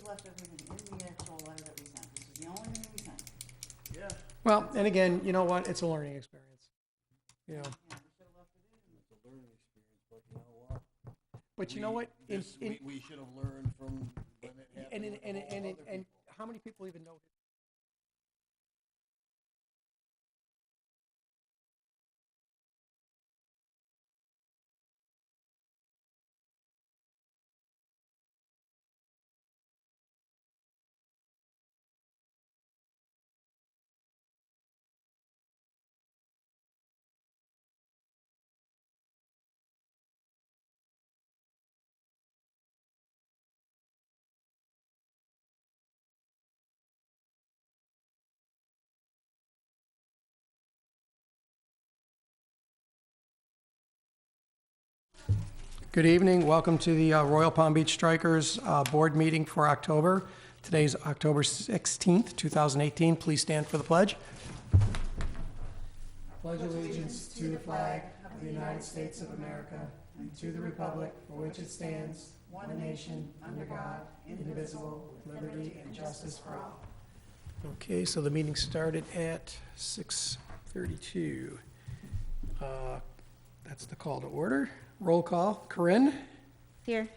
have left everything in the actual letter that we sent. This is the only thing we sent. Yeah. Well, and again, you know what? It's a learning experience. You know, Yeah, we should have left it in. It's a learning experience, but you know what? but you know what? We should have learned from when it happened with all other people. And how many people even know? Good evening. Welcome to the Royal Palm Beach Strikers board meeting for October. Today's October 16th, 2018. Please stand for the pledge. Pledge allegiance to the flag of the United States of America and to the republic for which it stands, one nation, under God, indivisible, with liberty and justice for all. Okay, so the meeting started at 6:32. That's the call to order. Roll call. Corinne? Here.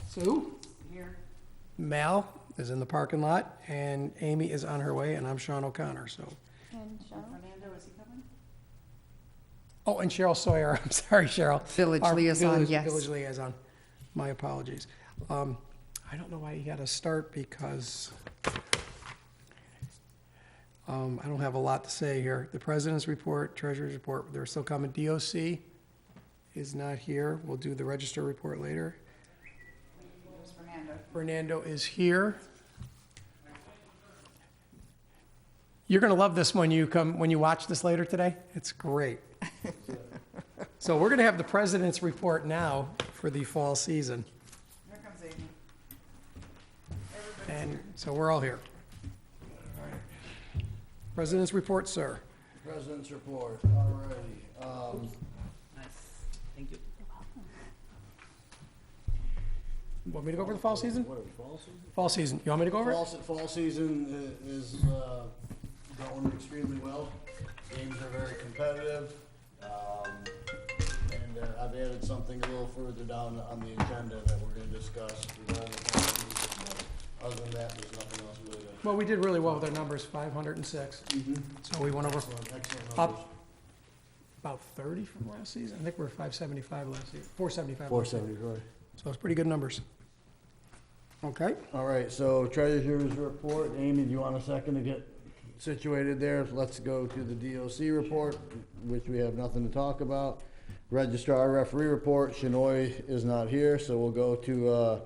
Sue? Here. Mal is in the parking lot, and Amy is on her way, and I'm Sean O'Connor, so. And Cheryl? Fernando, is he coming? Oh, and Cheryl Sawyer. I'm sorry, Cheryl. Village Our liaison, yes. Village liaison. My apologies. I don't know why you got to start because I don't have a lot to say here. The president's report, treasurer's report, they're still coming. DOC is not here. We'll do the register report later. It was Fernando. Fernando is here. You're going to love this when you watch this later today. It's great. So we're going to have the president's report now for the fall season. Here comes Amy. And so we're all here. President's report, sir. President's report, all righty. Nice. Thank you. Want me to go over the fall season? What are we, fall season? Fall season. You want me to go over it? Fall season is going extremely well. Games are very competitive. And I've added something a little further down on the agenda that we're gonna discuss regarding the fall season. But other than that, there's nothing else really to. Well, we did really well with our numbers, 506. So we went over Excellent numbers. up about 30 from last season. I think we were 575 last season, 475. 470, right. So it's pretty good numbers. Okay. All right, so treasurer's report. Amy, do you want a second to get situated there? Let's go to the DOC report, which we have nothing to talk about. Registrar referee report. Shinoy is not here, so we'll go to,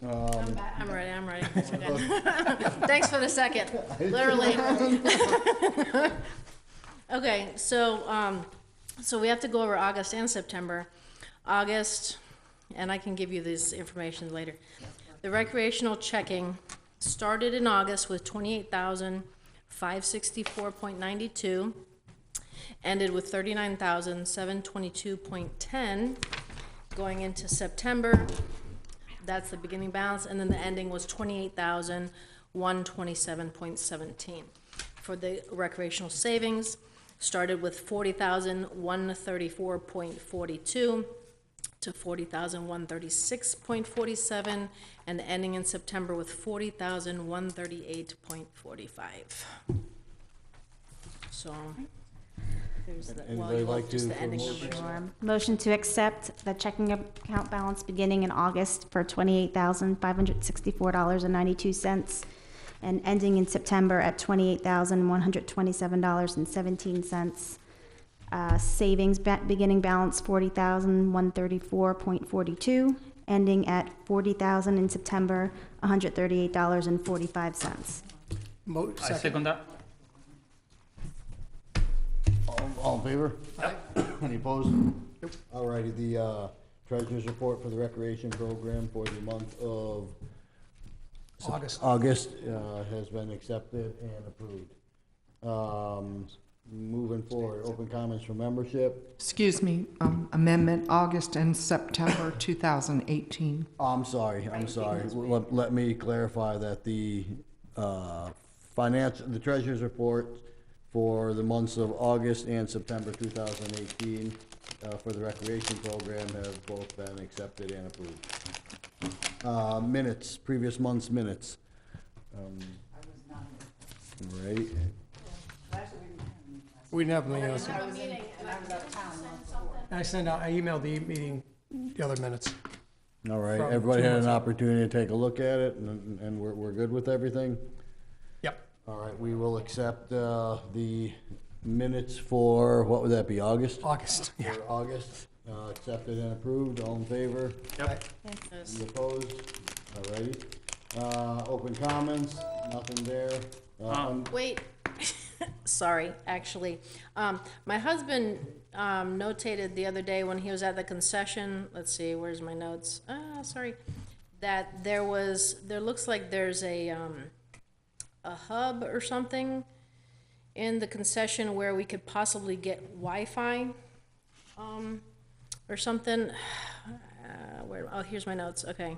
I'm ready. It's okay. Thanks for the second, literally. Okay, so we have to go over August and September. August, and I can give you this information later. The recreational checking started in August with 28,564.92, ended with 39,722.10. Going into September, that's the beginning balance, and then the ending was 28,127.17. For the recreational savings, started with 40,134.42 to 40,136.47, and the ending in September with 40,138.45. So, there's the, well, Anybody you like want just to the ending promote? numbers. Sure. Motion to accept the checking account balance beginning in August for $28,564.92 and ending in September at $28,127.17. Savings beginning balance $40,134.42, ending at $40,000 in September, $138.45. I second that. all in favor? Any opposed? All righty, the treasurer's report for the recreation program for the month of August. August has been accepted and approved. Moving forward, open comments for membership. Excuse me, amendment August and September 2018. I'm sorry. Let me clarify that the the treasurer's report for the months of August and September 2018 for the recreation program have both been accepted and approved. Minutes, previous month's minutes. I was not here. Right. Actually, we didn't have any last. We didn't have meetings. I was in, and I was out of town the month before. I emailed the meeting, the other minutes. All right, From everybody 2 had an months ago. opportunity to take a look at it, and we're good with everything? Yep. All right, we will accept the minutes for, what would that be, August? August, yeah. For August, accepted and approved, all in favor? Yep. Any opposed? All righty. Open comments, nothing there. Wait, sorry, actually. My husband notated the other day when he was at the concession, let's see, where's my notes? Sorry, that there looks like there's a hub or something in the concession where we could possibly get Wi-Fi, or something. Here's my notes, okay.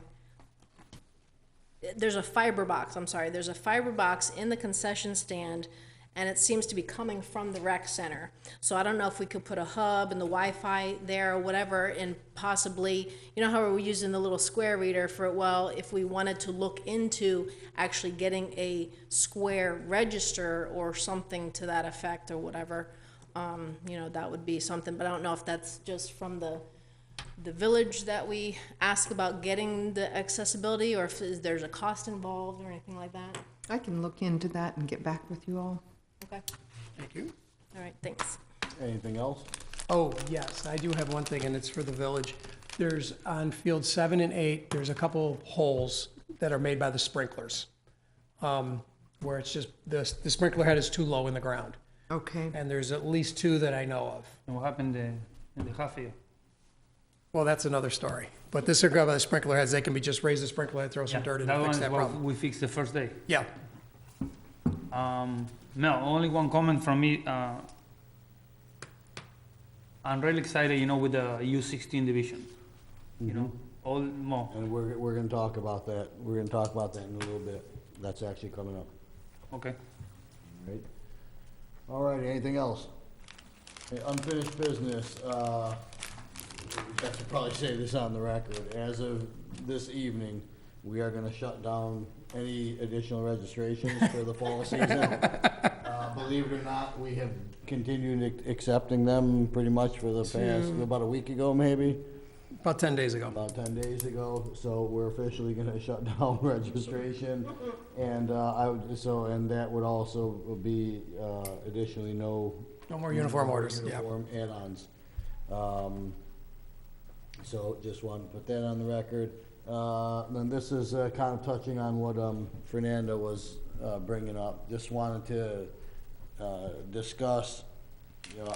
There's a fiber box, there's a fiber box in the concession stand, and it seems to be coming from the rec center. So I don't know if we could put a hub and the Wi-Fi there or whatever, and possibly, you know how we're using the little square reader for, well, if we wanted to look into actually getting a square register or something to that effect or whatever, you know, that would be something, but I don't know if that's just from the village that we ask about getting the accessibility, or if there's a cost involved or anything like that. I can look into that and get back with you all. Okay, Thank you. all right, thanks. Anything else? Oh, yes, I do have one thing, and it's for the village. There's, on field 7 and 8, there's a couple holes that are made by the sprinklers, where it's just, the sprinkler head is too low in the ground. Okay. And there's at least 2 that I know of. And what happened in the half year? Well, that's another story. But this is by the sprinkler heads, they can be just raise the sprinkler head, throw some dirt in that and one fix is that what problem. we fixed the first day. Yeah, No, only one comment from me. I'm really excited, you know, with the U16 division. You know, all more. And we're gonna talk about that, in a little bit. That's actually coming up, Okay. right? All right, anything else? Okay, unfinished business, we have to probably say this on the record. As of this evening, we are gonna shut down any additional registrations for the fall season. Believe it or not, we have continued accepting them pretty much for the past, about a week ago maybe, about 10 days ago. about 10 days ago. So we're officially gonna shut down registration. And and that would also be additionally no No more uniform orders, yeah. uniform add-ons. So just wanted to put that on the record. Then this is kind of touching on what Fernando was bringing up. Just wanted to discuss, you know,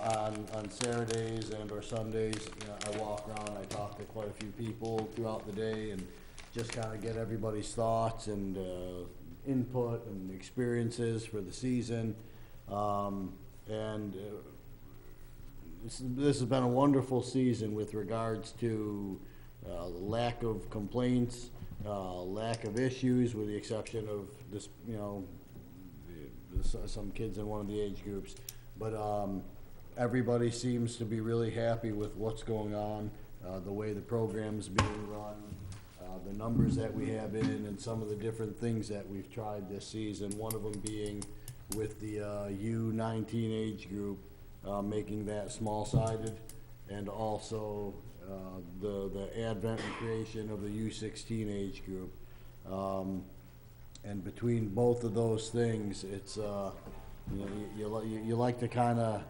on Saturdays and or Sundays, you know, I walk around, I talk to quite a few people throughout the day and just kind of get everybody's thoughts and input and experiences for the season. This has been a wonderful season with regards to lack of complaints, lack of issues, with the exception of this, you know, some kids in one of the age groups. But everybody seems to be really happy with what's going on, the way the program's being run, the numbers that we have in, and some of the different things that we've tried this season. One of them being with the U19 age group, making that small-sided, and also the advent and creation of the U16 age group. And between both of those things, it's, you know, you like to kind of,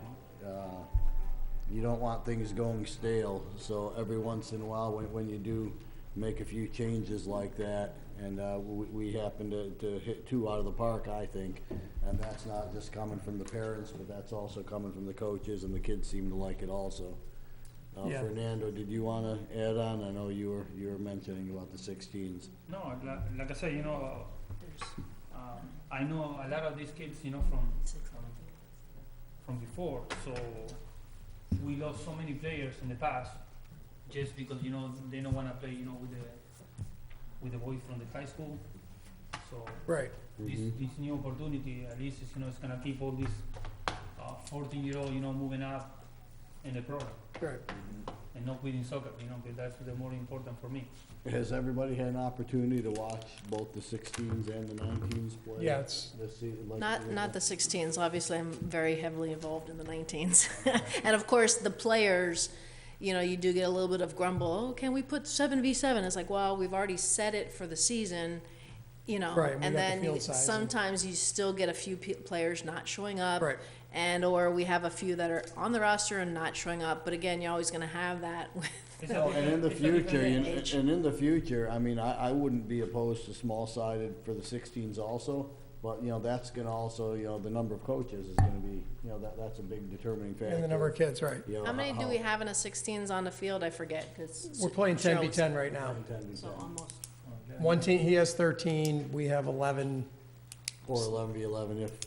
you don't want things going stale. So every once in a while, when you do make a few changes like that, and we happen to hit 2 out of the park, I think, and that's not just coming from the parents, but that's also coming from the coaches, and the kids seem to like it also. Yeah. Fernando, did you want to add on? I know you were mentioning about the 16s. No, like I said, you know, from before, so we lost so many players in the past, just because, you know, they don't wanna play, you know, with the boys from the high school. So Right. this new opportunity, at least, is, you know, it's gonna keep all these 14-year-old, you know, moving up in the program Right. and not quitting soccer, you know, because that's the more important for me. Has everybody had an opportunity to watch both the 16s and the 19s play? Yeah, it's, This season, like, Not the 16s, obviously, I'm very heavily involved in the 19s. And of course, the players, you know, you do get a little bit of grumble, oh, can we put 7v7? It's like, well, we've already set it for the season, you know. Right, we and got the then field size and- sometimes you still get a few players not showing up. Right. And, or we have a few that are on the roster and not showing up, but again, you're always gonna have that with It's a Well, and in the different- it's a future, different you- age. and in the future, I mean, I wouldn't be opposed to small-sided for the 16s also, but, you know, that's gonna also, you know, the number of coaches is gonna be, you know, that's a big determining factor. and the number of kids, right. You know, How many do we have in a 16s on the field? I forget, because. We're playing 10v10 right now. 10 So almost. One team, he has 13, we have 11. Or 11v11 if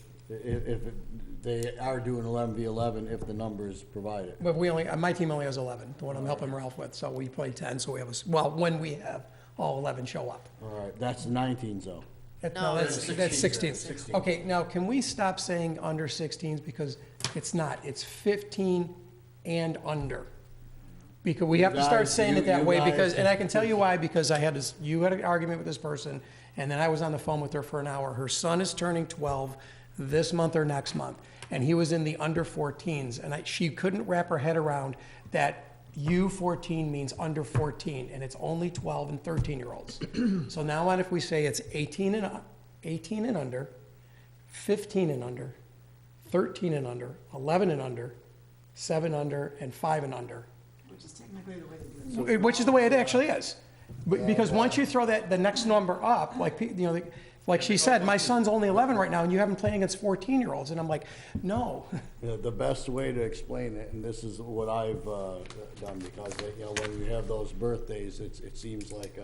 they are doing 11v11 if the numbers provide it. But we only, my team only has 11, the one I'm helping Ralph with, so we play 10, so we have well, when we have all 11 show up. All right, that's the 19s though. No, That's it's 16. 16. Okay, now, can we stop saying under 16s, because it's not, it's 15 and under. Because we have to start Guys, saying it that you way, guys- because, and I can tell you why, because I had this, you had an argument with this person, and then I was on the phone with her for an hour. Her son is turning 12 this month or next month, and he was in the under 14s, and she couldn't wrap her head around that U14 means under 14, and it's only 12 and 13-year-olds. So now on, if we say it's 18 and under, 15 and under, 13 and under, 11 and under, 7 under, and 5 and under. Which is technically the way they do it. Which is the way it actually is. Because once you throw the next number up, like, you know, like she said, my son's only 11 right now, and you haven't played against 14-year-olds, and I'm like, no. You know, the best way to explain it, and this is what I've done, because, you know, when you have those birthdays, it seems like,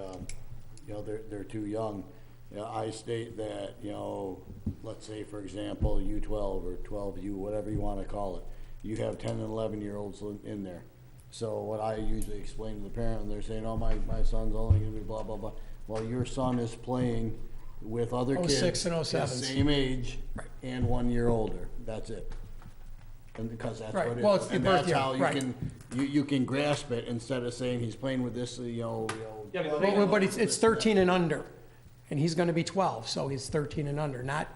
you know, they're too young. You know, I state that, you know, let's say, for example, U12 or 12U, whatever you want to call it, you have 10 and 11-year-olds in there. So what I usually explain to the parent, and they're saying, oh, my son's only going to be blah, blah, blah. Well, your son is playing with other kids. 06 and his 07s. same age Right. and 1 year older. That's it. And because that's Right. what it is. Well, it's the And birth that's year, how you right. can, you can grasp it instead of saying he's playing with this, Yeah, but But it's 13 and under, and he's gonna be 12, so he's 13 and under, not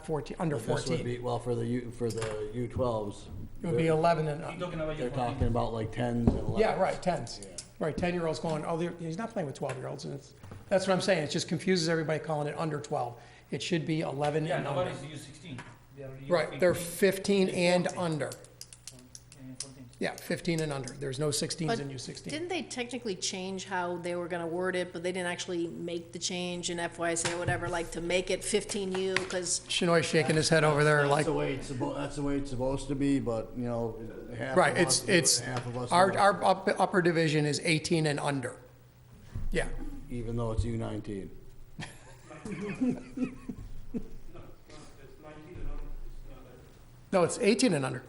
14, under But this would 14. be, well, for the U12s. It would be 11 and you're under. talking about They're your talking about like 10s and 11s. Yeah, right, 10s. Yeah. Right, 10-year-olds going, oh, he's not playing with 12-year-olds, and that's what I'm saying, it just confuses everybody calling it under 12. It should be 11 Yeah, and under. nobody's U16. They are Right, they're U15 15 and 14. under. and 14. Yeah, 15 and under. There's no 16s But in U16. didn't they technically change how they were gonna word it, but they didn't actually make the change in FYC or whatever, like to make it 15U, because Shinoy's shaking his head over there like, That's the way it's supposed to be, but, you know, half right, of us do it, it's, half of us our, don't, our upper division is 18 and under. Yeah, even though it's U19. no, it's 18 and under.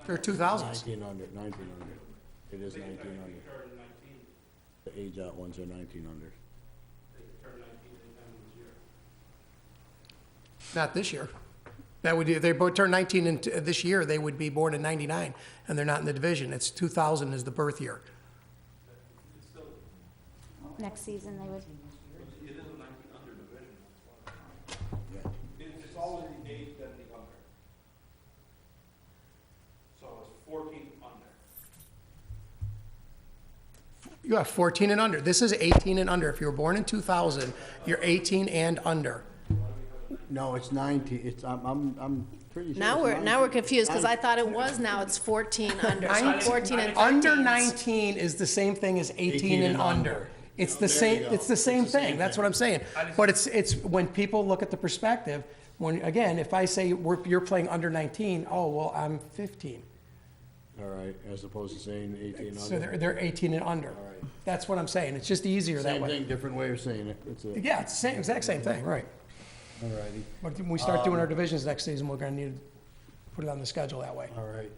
They're 2000s. 19 under. It is 19 under. The age out ones are 19 under. Not this year. That would, if they both turn 19 in this year, they would be born in 99, and they're not in the division. It's 2000 is the birth year. Next season, they would. It's always the age then the under. So it's 14 under. You have 14 and under. This is 18 and under. If you were born in 2000, you're 18 and under. No, it's 19, I'm pretty sure. now it's we're confused, because I 19. thought it was, now it's 14 under, so 14 and 13. Under 19 is the same thing as 18 and under. It's the There you same, go. it's the same It's the same thing. That's thing. what I'm saying. But it's, when people look at the perspective, when, again, if I say you're playing under 19, oh, well, I'm 15. All right, as opposed to saying 18 So under. they're 18 and under. right. That's what I'm saying. It's just easier that Same way. thing, different way of saying it. It's a, Yeah, it's the same, exact same thing, right. all righty. But when we start doing our divisions next season, we're gonna need put it on the schedule that way. All right.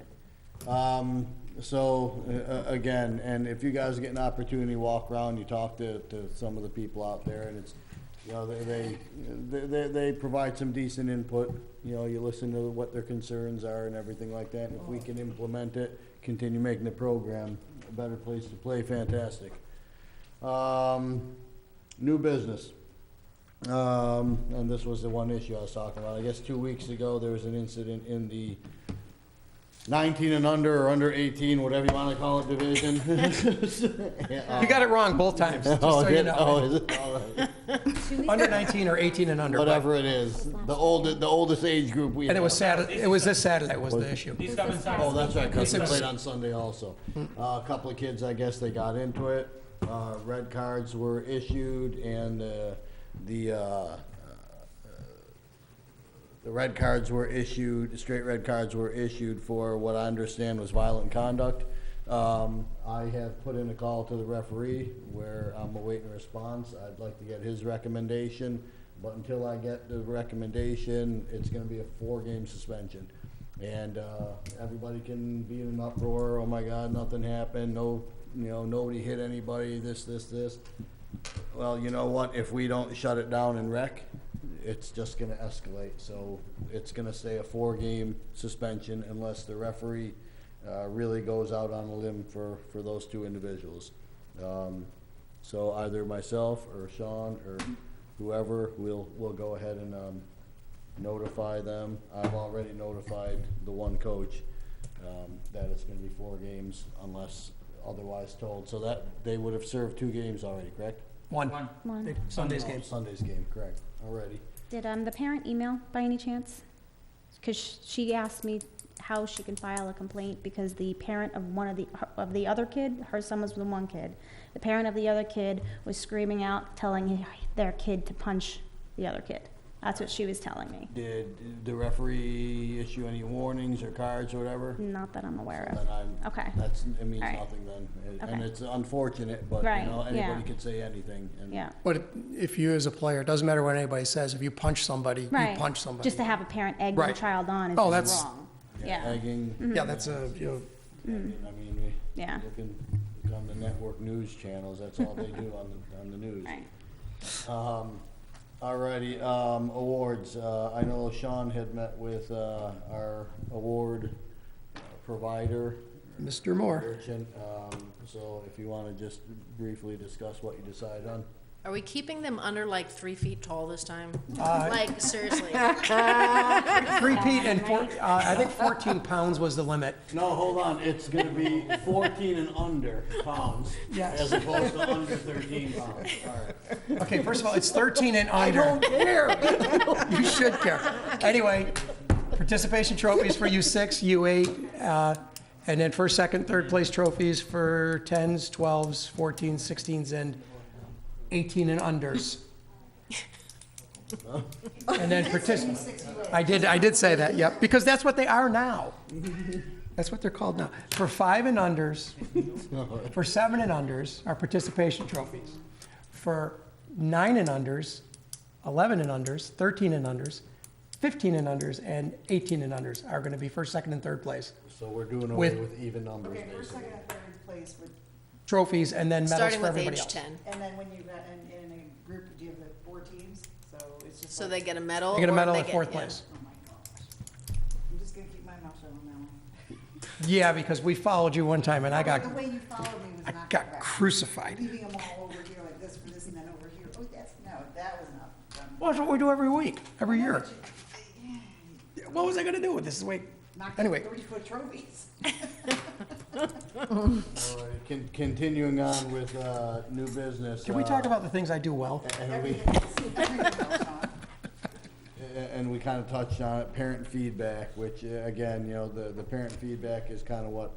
Again, and if you guys get an opportunity, walk around, you talk to some of the people out there, and it's, you know, they provide some decent input. You know, you listen to what their concerns are and everything like that. And if we can implement it, continue making the program a better place to play, fantastic. New business. And this was the one issue I was talking about. I guess 2 weeks ago, there was an incident in the 19 and under, or under 18, whatever you want to call it, division. You got it wrong both times, just so you know. Is it? All right. Under 19 or 18 and under. but- Whatever it is, the oldest age group we have. And it was Saturday, it was this Saturday was the issue. These haven't signed. Oh, that's right, because they It's- played on Sunday also. A couple of kids, I guess, they got into it. Red cards were issued, and the red cards were issued, straight red cards were issued for what I understand was violent conduct. I have put in a call to the referee where I'm awaiting a response. I'd like to get his recommendation, but until I get the recommendation, it's gonna be a 4-game suspension. And, everybody can be in an uproar, oh my God, nothing happened, no, you know, nobody hit anybody, this. Well, you know what, if we don't shut it down and wreck, it's just gonna escalate, so it's gonna stay a 4-game suspension unless the referee, really goes out on a limb for those 2 individuals. So either myself or Sean or whoever, we'll go ahead and, notify them. I've already notified the one coach, that it's gonna be 4 games unless otherwise told, so that, they would have served 2 games already, correct? One, One. Sunday's game. Sunday's game, correct, already. Did the parent email by any chance? Because she asked me how she can file a complaint because the parent of one of the other kid, her son was with one kid. The parent of the other kid was screaming out, telling their kid to punch the other kid. That's what she was telling me. Did the referee issue any warnings or cards or whatever? Not that I'm aware So of. then Okay. it means All right. nothing then. And Okay. it's unfortunate, but, Right, you know, yeah. anybody could say anything. And Yeah. But if you as a player, it doesn't matter what anybody says, if you punch somebody, you Right. punch somebody. Just to have a parent egg their Right. child on is Oh, just that's- wrong. Yeah. Egging. Yeah, that's a, you know, I mean, we Yeah. look on the network news channels, that's all they do on the news. Right. Alrighty, awards. I know Sean had met with, our award provider. Mr. Moore. Merchant, so if you wanna just briefly discuss what you decided on. Are we keeping them under like 3 feet tall this time? Uh, Like, seriously? 3 feet and I think 14 pounds was the limit. No, hold on, it's gonna be 14 and under pounds. Yes. As opposed to under 13 pounds, alright. Okay, first of all, it's 13 and under. I don't care. You should care. Anyway, participation trophies for U6, U8, and then first, second, third place trophies for 10s, 12s, 14s, 16s, and 18 and unders. And then I did say that, yep, because that's what they are now. That's what they're called now. For 5 and unders, for 7 and unders are participation trophies. For 9 and unders, 11 and unders, 13 and unders, 15 and unders, and 18 and unders are gonna be first, second, and third place. So we're doing away With- with even numbers, Okay, first, basically. second, and third place with, Trophies and then medals Starting for with everybody age else. 10. and then when you got in a group, do you have the 4 teams? So it's just So like. they get a medal? They get a or medal they at get- fourth yeah. place. Oh my gosh. I'm just gonna keep my mouth shut on that one. Yeah, because we followed you one time and I The got, way you followed me was not got correct. crucified. Leaving them all over here like this for this and then over here. Oh, that was not done. Well, that's what we do every week, every year. What was I gonna do with this week? Knocked Anyway. 30-foot trophies. Alright, continuing on with, new business. Can we talk about the things I do well? And we, Everything else, Sean. and we kind of touched on it, parent feedback, which, again, you know, the parent feedback is kind of what,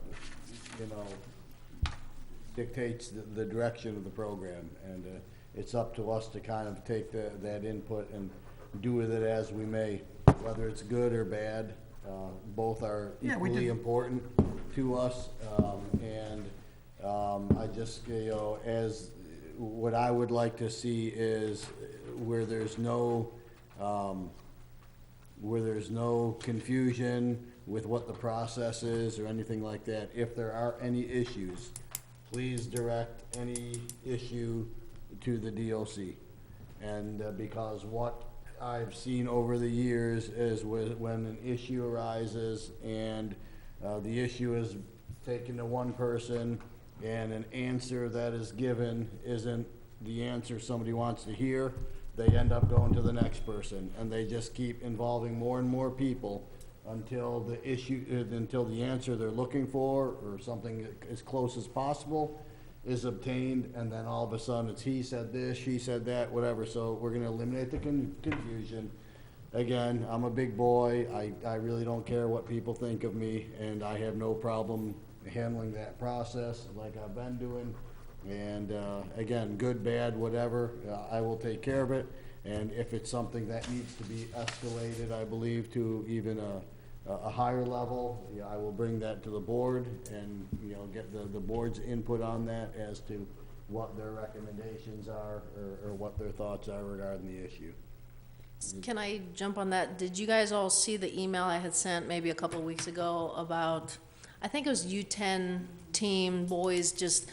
you know, dictates the direction of the program. And, it's up to us to kind of take that input and do with it as we may, whether it's good or bad. Both are Yeah, we equally did. important to us. I just, you know, as, what I would like to see is where there's no confusion, with what the process is or anything like that. If there are any issues, please direct any issue to the DOC. And because what I've seen over the years is when an issue arises and the issue is taken to one person and an answer that is given isn't the answer somebody wants to hear, they end up going to the next person, and they just keep involving more and more people until the issue, until the answer they're looking for, or something as close as possible, is obtained, and then all of a sudden it's he said this, she said that, whatever. So we're gonna eliminate the confusion. Again, I'm a big boy, I really don't care what people think of me, and I have no problem handling that process like I've been doing. And, again, good, bad, whatever, I will take care of it. And if it's something that needs to be escalated, I believe, to even a higher level, yeah, I will bring that to the board and, you know, get the board's input on that as to what their recommendations are, or what their thoughts are regarding the issue. Can I jump on that? Did you guys all see the email I had sent maybe a couple of weeks ago about, I think it was U10 team boys just,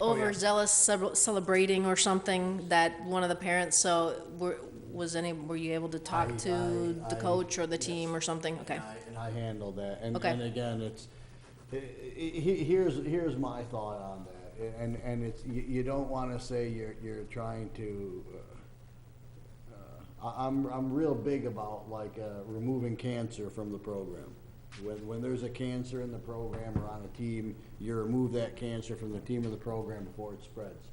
overzealous celebrating or something, that one of the parents, so were you able to talk to the coach or the team or something? Okay. And I handled that. And Okay. again, here's my thought on that. And it's, you don't wanna say you're trying to, I'm real big about like removing cancer from the program. When there's a cancer in the program or on a team, you remove that cancer from the team or the program before it spreads.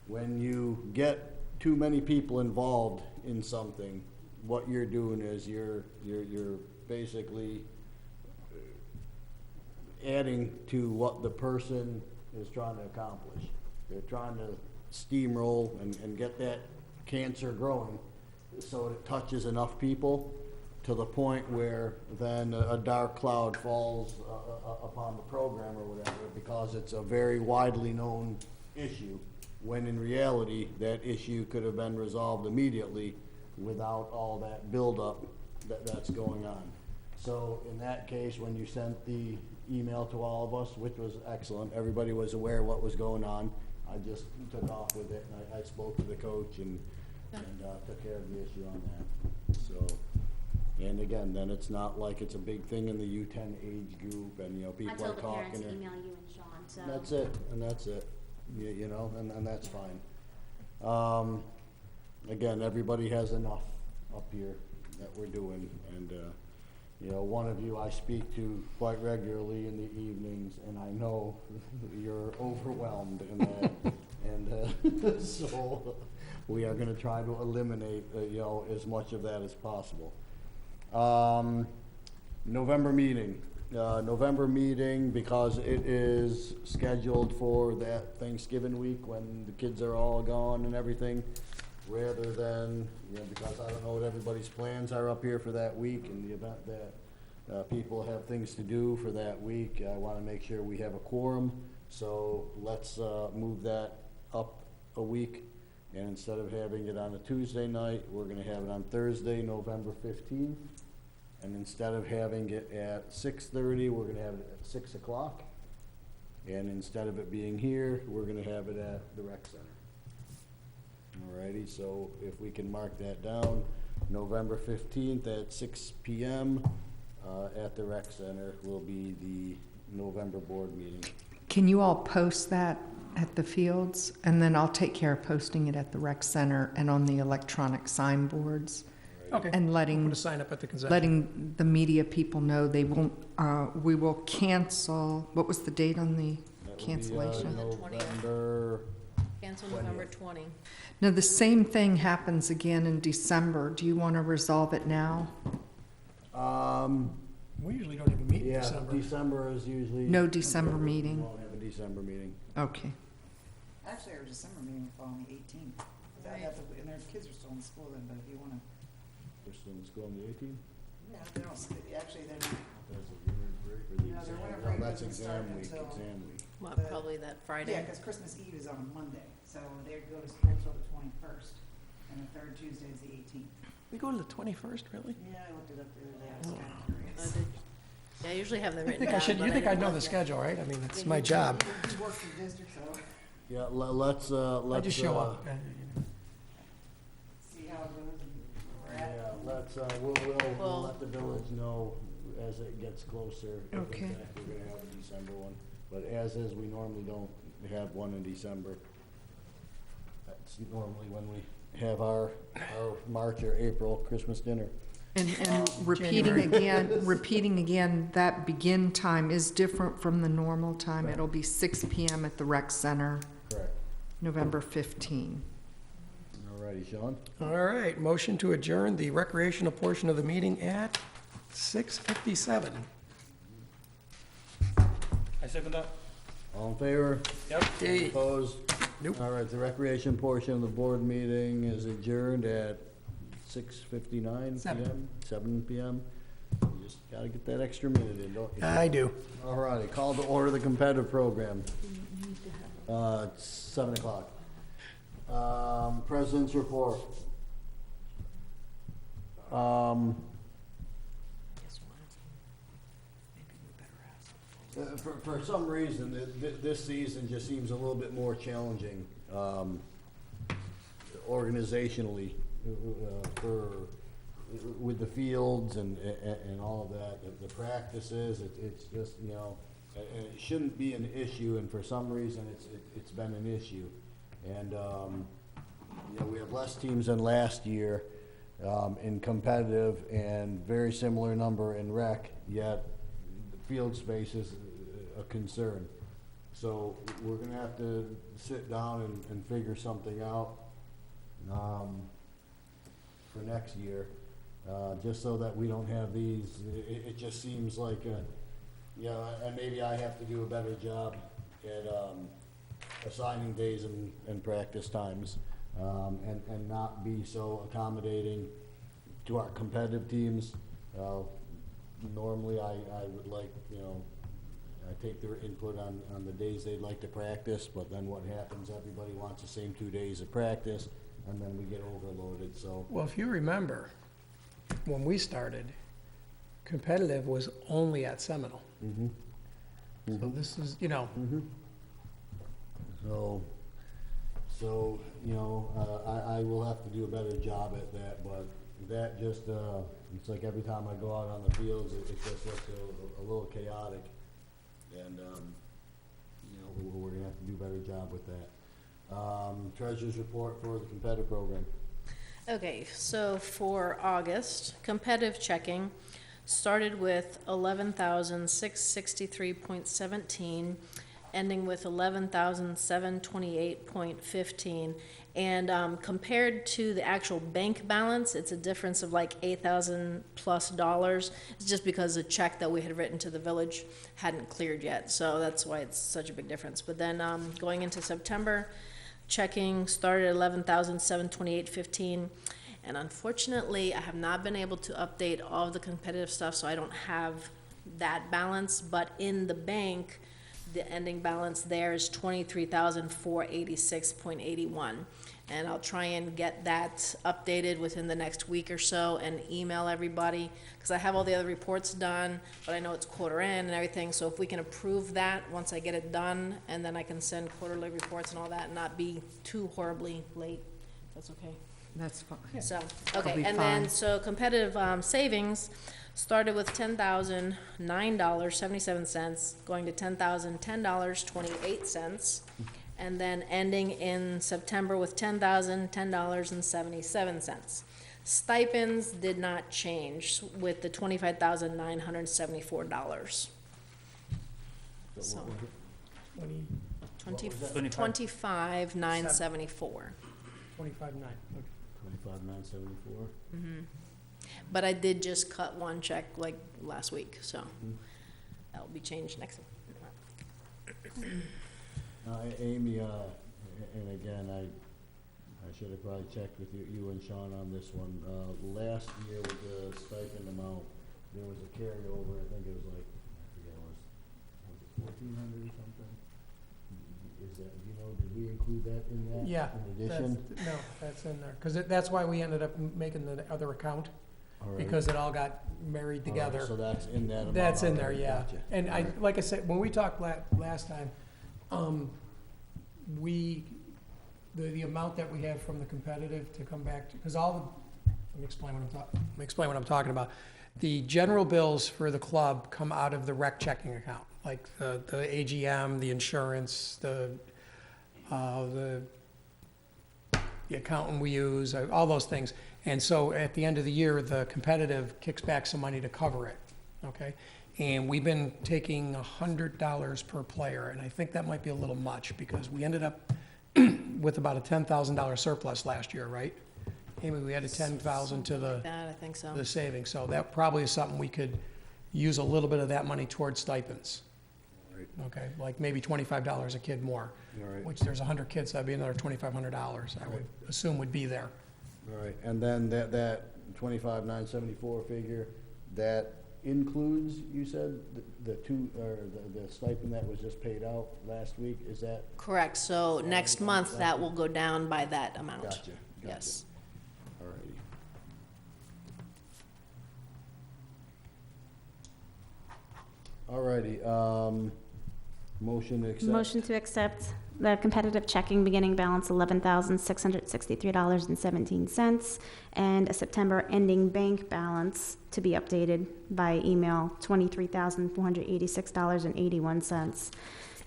When you get too many people involved in something, what you're doing is you're basically adding to what the person is trying to accomplish. They're trying to steamroll and get that cancer growing so it touches enough people to the point where then a dark cloud falls upon the program or whatever, because it's a very widely known issue, when in reality, that issue could have been resolved immediately without all that buildup that's going on. So in that case, when you sent the email to all of us, which was excellent, everybody was aware of what was going on, I just took off with it, and I spoke to the coach and took care of the issue on that, so. And again, then it's not like it's a big thing in the U10 age group, and, you know, people are Until the talking. parents email you and Sean, so. That's it, and that's it, you know, and that's fine. Again, everybody has enough up here that we're doing, and, you know, one of you I speak to quite regularly in the evenings, and I know you're overwhelmed in that, and, so we are gonna try to eliminate, you know, as much of that as possible. November meeting, because it is scheduled for that Thanksgiving week when the kids are all gone and everything, rather than, you know, because I don't know what everybody's plans are up here for that week, in the event that people have things to do for that week. I wanna make sure we have a quorum, so let's move that up a week. And instead of having it on a Tuesday night, we're gonna have it on Thursday, November 15th. And instead of having it at 6:30, we're gonna have it at 6 o'clock. And instead of it being here, we're gonna have it at the rec center. Alrighty, so if we can mark that down, November 15th at 6 PM at the rec center will be the November board meeting. Can you all post that at the fields? And then I'll take care of posting it at the rec center and on the electronic signboards. Okay. And Put a sign up at the concession. letting the media people know they won't, we will cancel, what was the date on the That will be, cancellation? The 20th. November, Cancel November 20. No, the same thing happens again in December. Do you want to resolve it now? We usually don't even meet in yeah, December. December is usually. No December We meeting? won't have a December meeting. Okay. Actually, our December meeting will fall on the 18th. And their kids are still in school then, but if you wanna, We're still in school on the 18th? yeah, they don't, actually, they're, That's a winter break or the No, their exam? winter No, break that's doesn't start exam week, until- exam week. Well, The- probably that Friday. yeah, because Christmas Eve is on a Monday, so they go to school till the 21st, and the third Tuesday is the 18th. We go to the 21st, really? Yeah, I looked it up the other day, I was kinda curious. Yeah, I usually have them I written think I down. should, but you think didn't I'd know look the yet. schedule, right? I mean, Yeah, it's you- my job. You work for the district, so Yeah, let's, I just show up. see how it goes and where we're at. yeah, let's, we'll Well- let the village know as it gets closer. If Okay. in fact we're gonna have a December one, but as is, we normally don't have one in December. That's normally when we have our March or April Christmas dinner. And repeating again, that begin time is different from the normal time. It'll be 6 PM at the rec center, Correct. November 15. Alrighty, Sean? All right, motion to adjourn the recreational portion of the meeting at 6:57. I second that. All in favor? Yep. Okay. Opposed? Nope. All right, the recreation portion of the board meeting is adjourned at 6:59 Seven. PM, 7 PM. You just gotta get that extra minute in, don't you? I do. All righty, call to order the competitive program. It's 7 o'clock. President's report. For some reason, this season just seems a little bit more challenging, organizationally, with the fields and all of that, the practices, it's just, you know, and it shouldn't be an issue, and for some reason, it's been an issue. And, you know, we have less teams than last year, in competitive, and very similar number in rec, yet the field space is a concern. So we're gonna have to sit down and figure something out, for next year, just so that we don't have these, it just seems like, you know, and maybe I have to do a better job at, assigning days and practice times, and not be so accommodating to our competitive teams. Normally, I would like, you know, I take their input on the days they'd like to practice, but then what happens, everybody wants the same 2 days of practice, and then we get overloaded, so. Well, if you remember, when we started, competitive was only at Seminole. Mhm. So this is, you know, So, you know, I will have to do a better job at that, but that just, it's like every time I go out on the fields, it just looks a little chaotic. And, you know, we're gonna have to do a better job with that. Treasurer's report for the competitive program. Okay, so for August, competitive checking started with 11,663.17, ending with 11,728.15. And compared to the actual bank balance, it's a difference of like $8,000+. It's just because the check that we had written to the village hadn't cleared yet, so that's why it's such a big difference. But then going into September, checking started at 11,728.15. And unfortunately, I have not been able to update all of the competitive stuff, so I don't have that balance. But in the bank, the ending balance there is 23,486.81. And I'll try and get that updated within the next week or so and email everybody, because I have all the other reports done, but I know it's quarter end and everything, so if we can approve that once I get it done, and then I can send quarterly reports and all that and not be too horribly late, if that's okay. That's fine. So, That'll okay, be and then, fine. so competitive savings started with $10,009.77, going to $10,010.28, and then ending in September with $10,010.77. Stipends did not change with the $25,974. So, What was it? 25,974. 25.9. 25,974. But I did just cut one check like last week, so that'll be changed next week. Amy, and again, I should have probably checked with you and Sean on this one. Last year with the stipend amount, there was a carryover, I think it was like, I forget, was it 1,400 or something? is that, you know, did we include that in that? Yeah, In addition? No, that's in there, because that's why we ended up making the other account, All right. because it all got married All right, together. So that's in that amount? That's in there, already. yeah. Gotcha. And All I, right. like I said, when we talked last time, the amount that we have from the competitive to come back to, because let me explain what I'm talking about. The general bills for the club come out of the rec checking account, like the AGM, the insurance, the accountant we use, all those things. And so at the end of the year, the competitive kicks back some money to cover it, okay? And we've been taking $100 per player, and I think that might be a little much, because we ended up with about a $10,000 surplus last year, right? Amy, we added 10,000 to the That, I think so. savings, so that probably is something we could use a little bit of that money towards stipends. Right. Okay, like maybe $25 a kid more, All right. which there's 100 kids, that'd be another $2,500, I would assume would be there. All right, and then that 25,974 figure, that includes, you said, the two, or the stipend that was just paid out last week, is that? Correct, so next month, that will go down by that amount. Gotcha. Yes. Alrighty, motion to accept? Motion to accept the competitive checking beginning balance $11,663.17, and a September ending bank balance to be updated by email $23,486.81.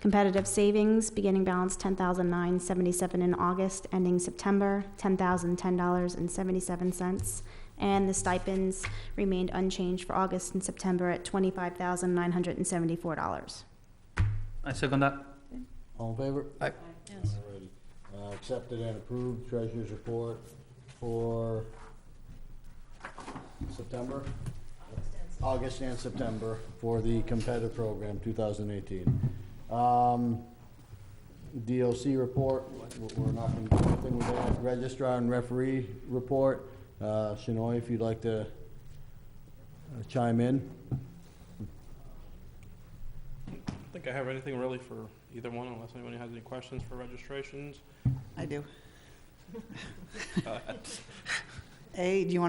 Competitive savings beginning balance $10,977 in August, ending September $10,010.77. And the stipends remained unchanged for August and September at $25,974. I second that. All in favor? Aye. Yes. Alrighty. Accepted and approved treasurer's report for September? August and September for the competitive program, 2018. DOC report, we're not gonna do anything with that. Registrar and referee report, Shanoy, if you'd like to chime in. I don't think I have anything really for either one, unless anybody has any questions for registrations. I do. Uh, A, do you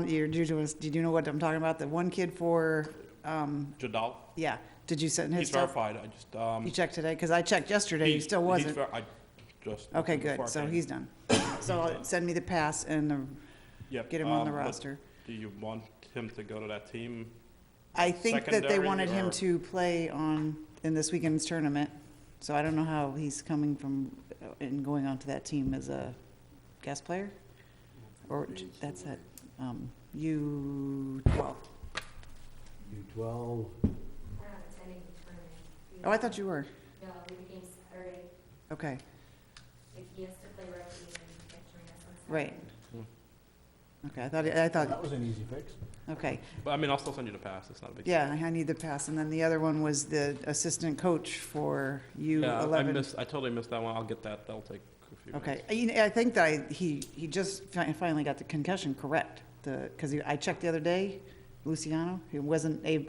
know what I'm talking about? The one kid for, Jadal, yeah, did you send his he's stuff? verified, I just, You checked today? Because I checked yesterday, he still wasn't. I just. Okay, before good, I so came. he's done. So send me the pass and Yep, get him on the but roster. Do you want him to go to that team? I think that they Secondary wanted him or- to play in this weekend's tournament, so I don't know how he's coming from and going on to that team as a guest player? Or that's at, U12. U12, Oh, I thought you were. No, we became Saturday. Okay, If he has to play rugby, then he can't join us on Saturday. right. Okay, I that thought, was an easy fix. okay. But I mean, I'll still send you the pass, it's not a big deal. Yeah, I need the pass. And then the other one was the assistant coach for Yeah, U11. I totally missed that one, I'll get that, that'll take a few minutes. Okay, I think that he just finally got the concussion correct, because I checked the other day, Luciano, he wasn't he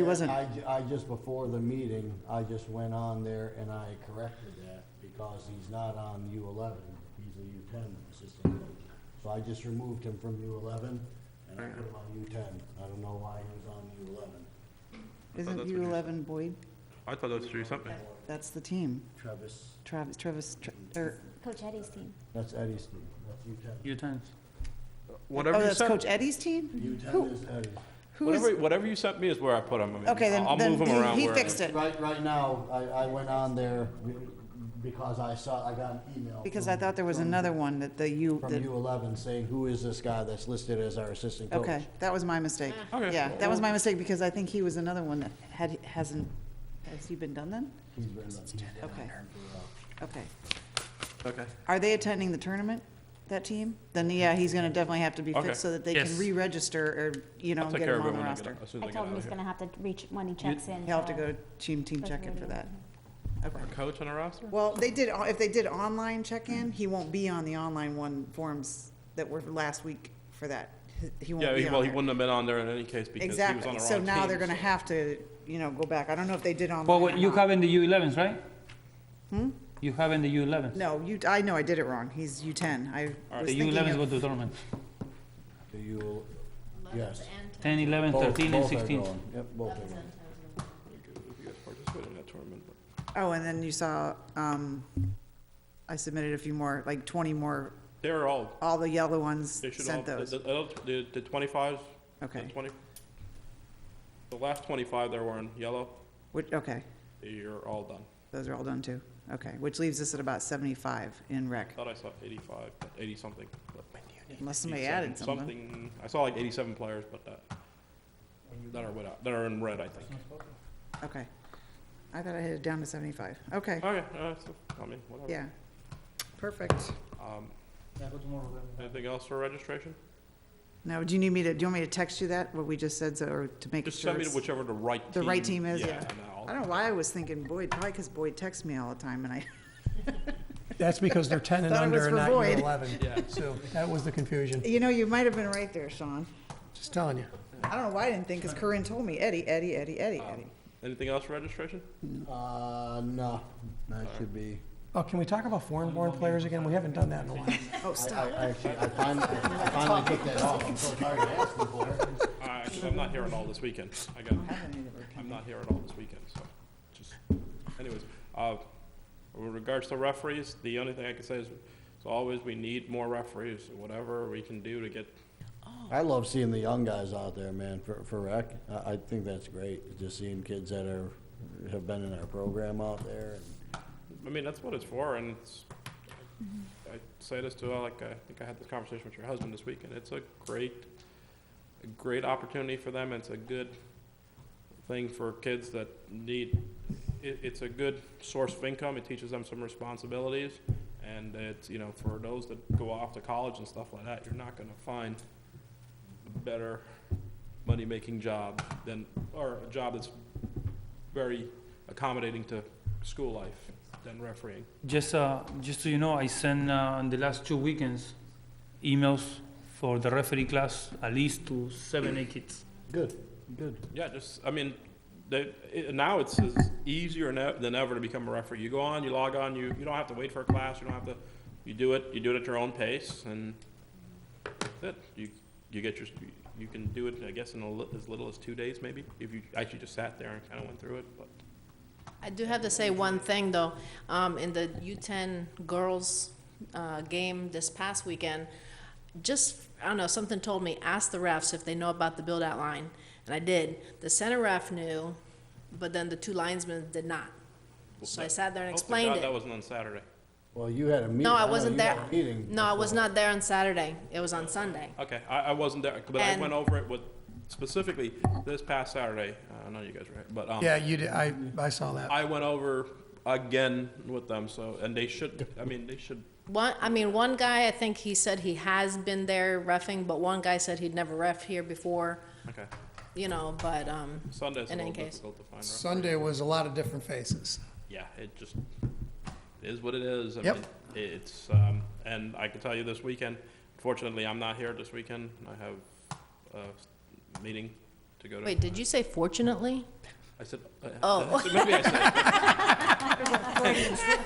wasn't, I just, before the meeting, I just went on there and I corrected that because he's not on U11, he's a U10 assistant coach. So I just removed him from U11 and I put him on U10. I don't know why he was on U11. isn't that's what you U11 Boyd? I thought that's what you sent me. That's the team. Travis, Coach Eddie's team. that's Eddie's team, that's U10. U-turns. Whatever Oh, you that's sent, Coach Eddie's team? U10 is Eddie's. Who is, whatever you sent me is where I put him, I mean, okay, I'll then move him around he wherever. fixed it. Right now, I went on there because I got an email. Because from- I thought there was from- another one that From U11 saying, who is this guy that's listed as our assistant coach? okay, that was my mistake. Okay. Yeah, that was my mistake because I think he was another one that has he been done then? He's been, he's been on Okay. there for, Okay. Okay, Are they attending the tournament, that team? Then, yeah, he's gonna definitely have to be Okay. fixed so that they can Yes. re-register or, I'll take get care him of on it the when I roster. get, as soon I as I told him get he's out gonna here. have to reach when he checks in. He'll have to go team go check-in through for the- that. Okay. A coach on a roster? Well, if they did online check-in, he won't be on the online forms that were last week for that. He won't Yeah, be on well, he there. wouldn't have been on there in any case because he was on the wrong Exactly, team. so now they're gonna have to, go back. I don't know if they did online Well, or you not. have in the U11s, right? You have in the U11. No, I know I did it wrong. He's U10. I was The thinking U11 is of, what the tournament. Do you, yes. 10, 11, Both- 13, and both are 16. going. Yep, both are going. If you guys participate in that tournament, but oh, and then you saw, I submitted a few more, like 20 more, they're all the yellow ones they should all, sent those. the 25s, Okay, the last 25 that were in yellow, okay, you're all done. those are all done too. Okay, which leaves us at about 75 in rec. I thought I saw 85, but 80 something. Unless somebody added something. I saw like 87 players, but that are in red, I think. Okay. I thought I had it down to 75. Okay, Okay, I mean, whatever. yeah. Perfect. Anything else for registration? Now, do you want me to text you that, what we just said, so, or to make Just sure send me to it's- whichever the right team. the right team is, yeah. and I don't know why I was thinking Boyd, probably because Boyd texts me all the time and I, That's because they're 10 and Thought it was under and for not Boyd. year 11. Yeah. So that was the confusion. you know, you might have been right there, Sean. Just telling you. I don't know why I didn't think, because Corinne told me, Eddie. Anything else for registration? No, that should be. Oh, can we talk about foreign-born players again? We haven't done that in a while. Oh, stop. I finally took that off. I'm so tired of asking for it. Actually, I'm not here at all this weekend. I'm not here at all this weekend, so just, anyways. With regards to referees, the only thing I can say is, as always, we need more referees. Whatever we can do to get, I love seeing the young guys out there, man, for rec. I think that's great, just seeing kids that have been in our program out there. I mean, that's what it's for, and it's, I say this to, like, I think I had this conversation with your husband this weekend. It's a great opportunity for them. It's a good thing for kids that need, it's a good source of income. It teaches them some responsibilities, and it's, you know, for those that go off to college and stuff like that, you're not gonna find a better money-making job than, or a job that's very accommodating to school life than refereeing. Just so you know, I sent on the last 2 weekends emails for the referee class at least to 7, 8 kids. Good. Yeah, just, I mean, now it's as easier than ever to become a referee. You go on, you log on, you don't have to wait for a class, you don't have to, you do it at your own pace, and that's it. You get you can do it, I guess, in as little as 2 days, maybe, if you actually just sat there and kind of went through it, but. I do have to say one thing, though. In the U10 girls game this past weekend, just, I don't know, something told me, ask the refs if they know about the build-out line. And I did. The center ref knew, but then the 2 linesmen did not. So I sat there and Oh, thank explained God it. that wasn't on Saturday. Well, you had a meeting. No, I know wasn't you had there. a meeting No, I was before. not there on Saturday. It was on Sunday. Okay, I wasn't there, but I And- went over it with, specifically this past Saturday, none of you guys were here, but, Yeah, you did. I saw that. I went over again with them, so, and they should, One guy, I think he said he has been there reffing, but one guy said he'd never reffed here before, okay. you know, but, Sunday's a in any little case. difficult to find. Sunday was a lot of different faces. Yeah, it just is what it is. I Yep. mean, it's, and I can tell you this weekend, fortunately, I'm not here this weekend. I have a meeting to go to. wait, did you say fortunately? I said, Oh. maybe I said,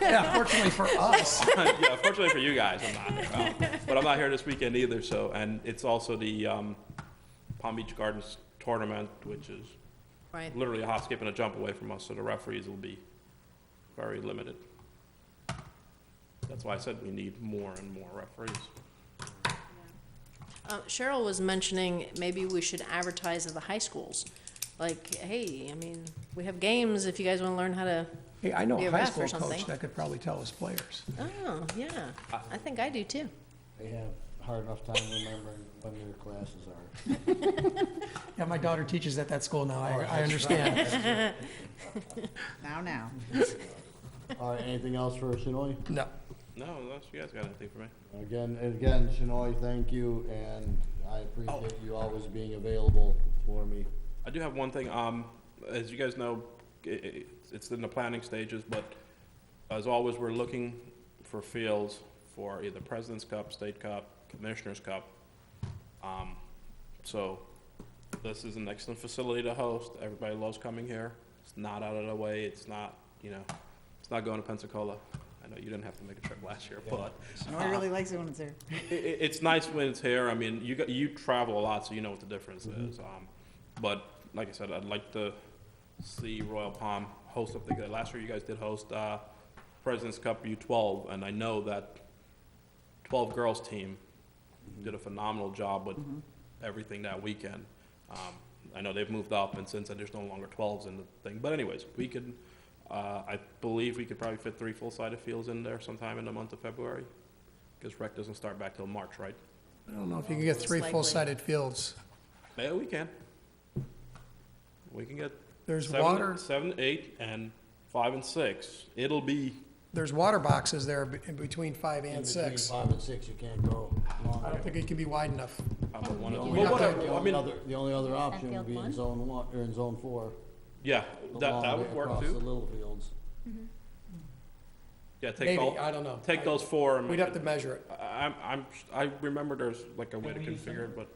Yeah, fortunately for us. yeah, fortunately for you guys, I'm not here. But I'm not here this weekend either, so, and it's also the Palm Beach Gardens tournament, which is Right. literally a hop, skip, and a jump away from us, so the referees will be very limited. That's why I said we need more and more referees. Cheryl was mentioning maybe we should advertise at the high schools. Like, hey, I mean, we have games if you guys want to learn how to, Hey, I know Be a a high ref school or something. coach that could probably tell us players. oh, yeah, I think I do too. They have hard enough time remembering when their classes are. Yeah, my daughter teaches at that school now. I understand. Now. All right, anything else for Shinoy? No. No, unless you guys got anything for me. Again, Shinoy, thank you, and I appreciate you always being available for me. I do have one thing. As you guys know, it's in the planning stages, but as always, we're looking for fields for either President's Cup, State Cup, Commissioner's Cup. So this is an excellent facility to host. Everybody loves coming here. It's not out of the way. It's not, it's not going to Pensacola. I know, you didn't have to make a trip last year, but Nobody really likes it when it's there. it's nice when it's here. I mean, you travel a lot, so you know what the difference is. But like I said, I'd like to see Royal Palm host something. Last year, you guys did host President's Cup U12, and I know that 12 girls team did a phenomenal job with everything that weekend. I know they've moved up, and since then, there's no longer 12s in the thing. But anyways, we could, I believe we could probably fit 3 full-sided fields in there sometime in the month of February, because rec doesn't start back till March, right? I don't know if you can get 3 Most likely. full-sided fields. Yeah, we can. We can get There's 7, 7, 8, and 5 and 6. It'll be, there's water boxes there in between 5 In and between 6. 5 and 6, you can't go longer. I don't think it can be wide enough. how about one of The them? only Well, other- whatever, I mean, the only other option would be in Field zone 1, or in zone 4. yeah, the that long would way work across too. the little fields. Yeah, take Maybe, all, I don't know. take those 4 and We'd make have to it. measure it. I remember there's like a way to Can we use configure it, but,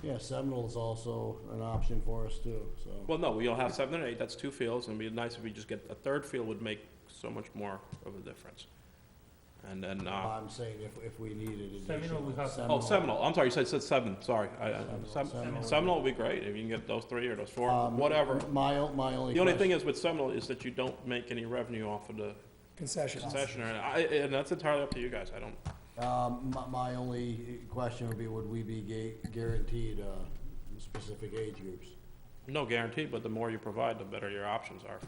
Yeah, Seminole is also an option for us too, so. well, no, we'll have 7 and 8, that's 2 fields, and it'd be nice if we just get, a 3rd field would make so much more of a difference. And then, I'm saying if we needed Seminole, we additional. have- Seminole, I'm sorry, you said 7, sorry. Seminole. Seminole would be great, if you can get those 3 or those 4, Um, whatever. My only The only question- thing is with Seminole is that you don't make any revenue off of the Concessions. concession, and that's entirely up to you guys, I don't. My only question would be, would we be guaranteed specific age groups? No guarantee, but the more you provide, the better your options are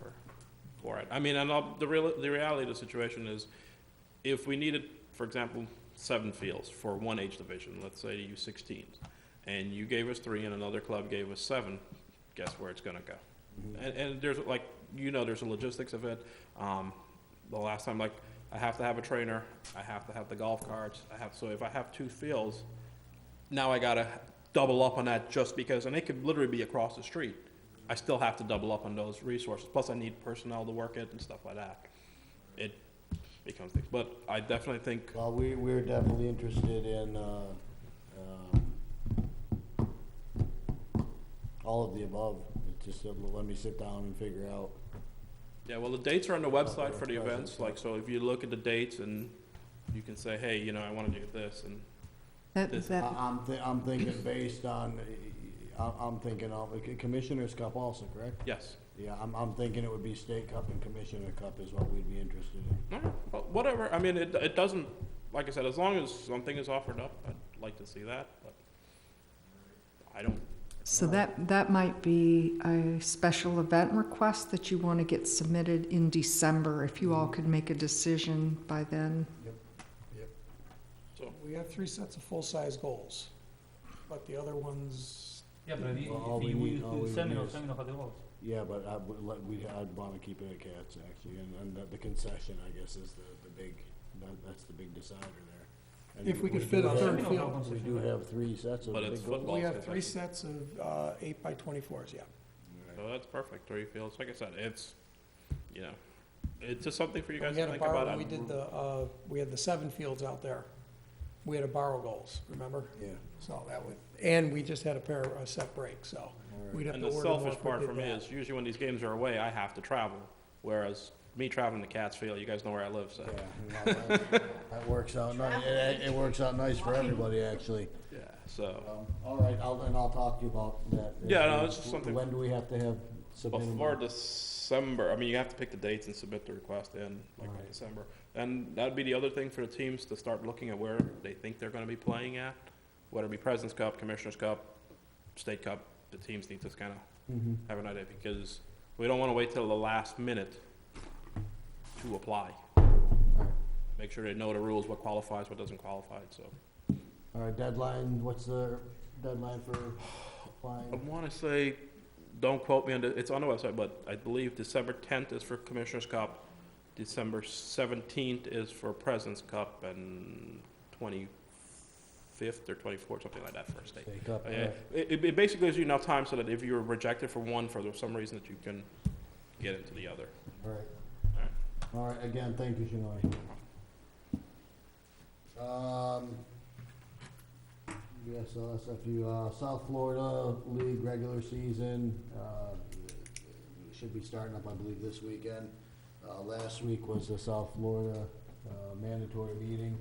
for it. I mean, and the reality of the situation is, if we needed, for example, 7 fields for one age division, let's say U16s, and you gave us 3 and another club gave us 7, guess where it's gonna go? And there's like, there's a logistics of it. The last time, like, I have to have a trainer, I have to have the golf carts, so if I have 2 fields, now I gotta double up on that just because, and it could literally be across the street. I still have to double up on those resources, plus I need personnel to work it and stuff like that. It becomes things, but I definitely think, Well, we're definitely interested in, all of the above. It's just, let me sit down and figure out. yeah, well, the dates are on the website for the events, like, so if you look at the dates and you can say, hey, I wanna do this, and I'm thinking based on, I'm thinking of, Commissioner's Cup also, correct? yes. Yeah, I'm thinking it would be State Cup and Commissioner Cup is what we'd be interested in. All right, well, whatever, I mean, it doesn't, like I said, as long as something is offered up, I'd like to see that, but I don't, So that might be a special event request that you want to get submitted in December, if you all could make a decision by then. so, We have 3 sets of full-size goals, but the other ones, Yeah, but if Well, all we you need- all we will need Seminole, is- Seminole has the votes. Yeah, but I'd wanna keep it at cats actually, and the concession, I guess, is the big, that's the big decider there. And if we could do fit a have- third Seminole field, has We do have 3 sets of But it's big goals. football. we have 3 sets of 8 by 24s, yeah. so that's perfect, 3 fields, like I said, it's it's just something for you guys We to had to think about. borrow, we had the 7 fields out there. We had to borrow goals, remember? Yeah. So that would, and we just had a set break, so we'd have And to the order more selfish if we part did for me that. is usually when these games are away, I have to travel, whereas me traveling to Catskill, you guys know where I live, so. Yeah, that works out nice, it works out nice for everybody, actually. Yeah, so, All right, I'll talk to you about that. Yeah, no, it's just something- When do we have to have submitted? before December, I mean, you have to pick the dates and submit the request in, like, in Alright. December. And that'd be the other thing for the teams to start looking at where they think they're gonna be playing at, whether it be President's Cup, Commissioner's Cup, State Cup, the teams need to kinda Mhm. have an idea, because we don't wanna wait till the last minute to apply. Make sure they know the rules, what qualifies, what doesn't qualify, so. All right, deadline, what's the deadline for I applying? wanna say, don't quote me on it's on the website, but I believe December 10th is for Commissioner's Cup, December 17th is for President's Cup, and 25th or 24th, something like that for a state. State Cup, all Yeah, right. it basically gives you enough time so that if you're rejected for one for some reason that you can get into the other. All right. All right, again, thank you, Shinoy. Yes, that's a few, South Florida League regular season, should be starting up, I believe, this weekend. Last week was the South Florida, mandatory meeting.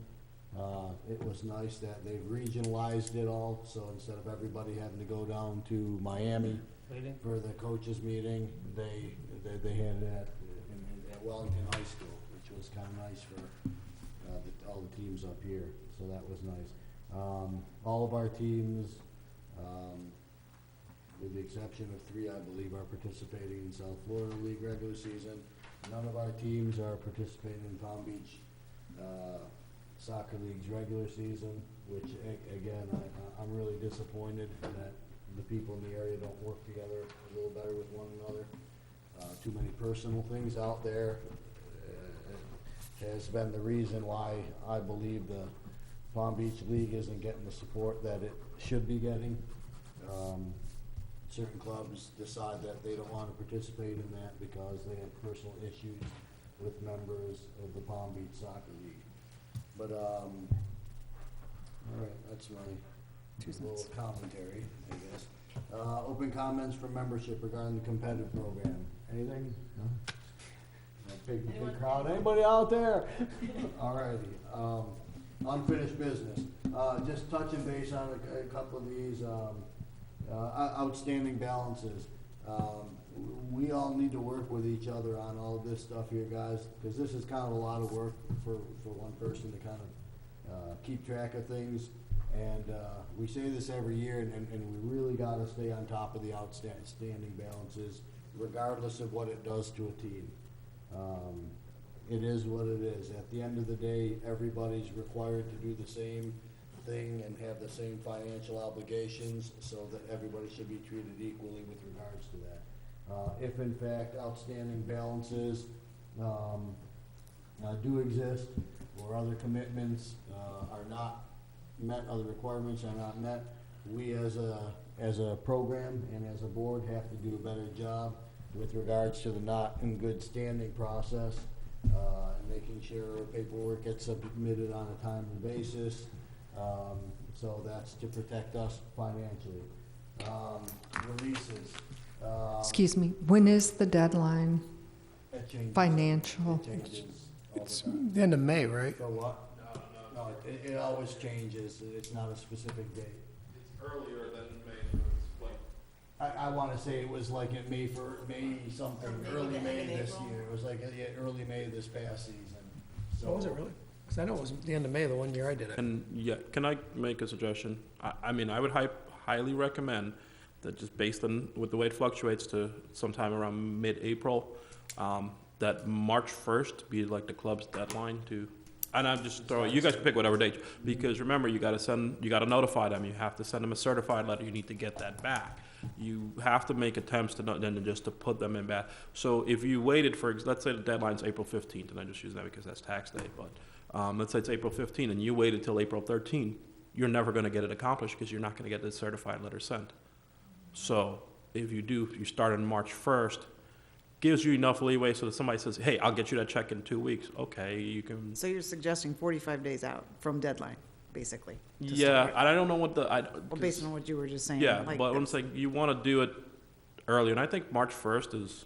It was nice that they've regionalized it all, so instead of everybody having to go down to Miami Really? for the coaches meeting, they had it at Wellington High School, which was kind of nice for all the teams up here, so that was nice. All of our teams, with the exception of 3, I believe, are participating in South Florida League regular season. None of our teams are participating in Palm Beach Soccer League's regular season, which, again, I'm really disappointed that the people in the area don't work together a little better with one another. Too many personal things out there has been the reason why I believe the Palm Beach League isn't getting the support that it should be getting. Certain clubs decide that they don't want to participate in that because they have personal issues with members of the Palm Beach Soccer League. But, all right, that's my 2 little cents. commentary, I guess. Open comments from membership regarding the competitive program. Anything? No? Big crowd. Anybody out there? All righty. Unfinished business. Just touching base on a couple of these outstanding balances. We all need to work with each other on all of this stuff here, guys, because this is kind of a lot of work for one person to kind of keep track of things. And we say this every year, and we really got to stay on top of the outstanding balances, regardless of what it does to a team. It is what it is. At the end of the day, everybody's required to do the same thing and have the same financial obligations, so that everybody should be treated equally with regards to that. If in fact outstanding balances do exist, or other commitments are not met, other requirements are not met, we as a program and as a board have to do a better job with regards to the not in good standing process, and making sure paperwork gets submitted on a timely basis. So that's to protect us financially. Releases. Excuse me, when is the deadline? It changes. Financial. It changes all It's the time. the end of May, right? So what? No, it always changes. It's not a specific date. It's earlier than May, so it's like I wanna say it was like in May something, early May this year. It was like, early May this past season. So Oh, was it really? Because I know it was the end of May, the one year I did it. And yeah, can I make a suggestion? I mean, I would highly recommend that, just based on with the way it fluctuates, to sometime around mid-April, that March 1st be like the club's deadline to, and I'm just throwing, you guys can pick whatever date, because remember, you gotta notify them, you have to send them a certified letter, you need to get that back. You have to make attempts to not, then just to put them in back. So if you waited for, let's say the deadline's April 15th, and I just use that because that's tax day, but let's say it's April 15th, and you waited till April 13th, you're never gonna get it accomplished, because you're not gonna get the certified letter sent. So if you start on March 1st, gives you enough leeway so that somebody says, hey, I'll get you that check in 2 weeks. Okay, you can. So you're suggesting 45 days out from deadline, basically? to Yeah, start? I don't know what the, Well, based on what you were just saying. yeah, like but I'm the- saying you want to do it early, and I think March 1st is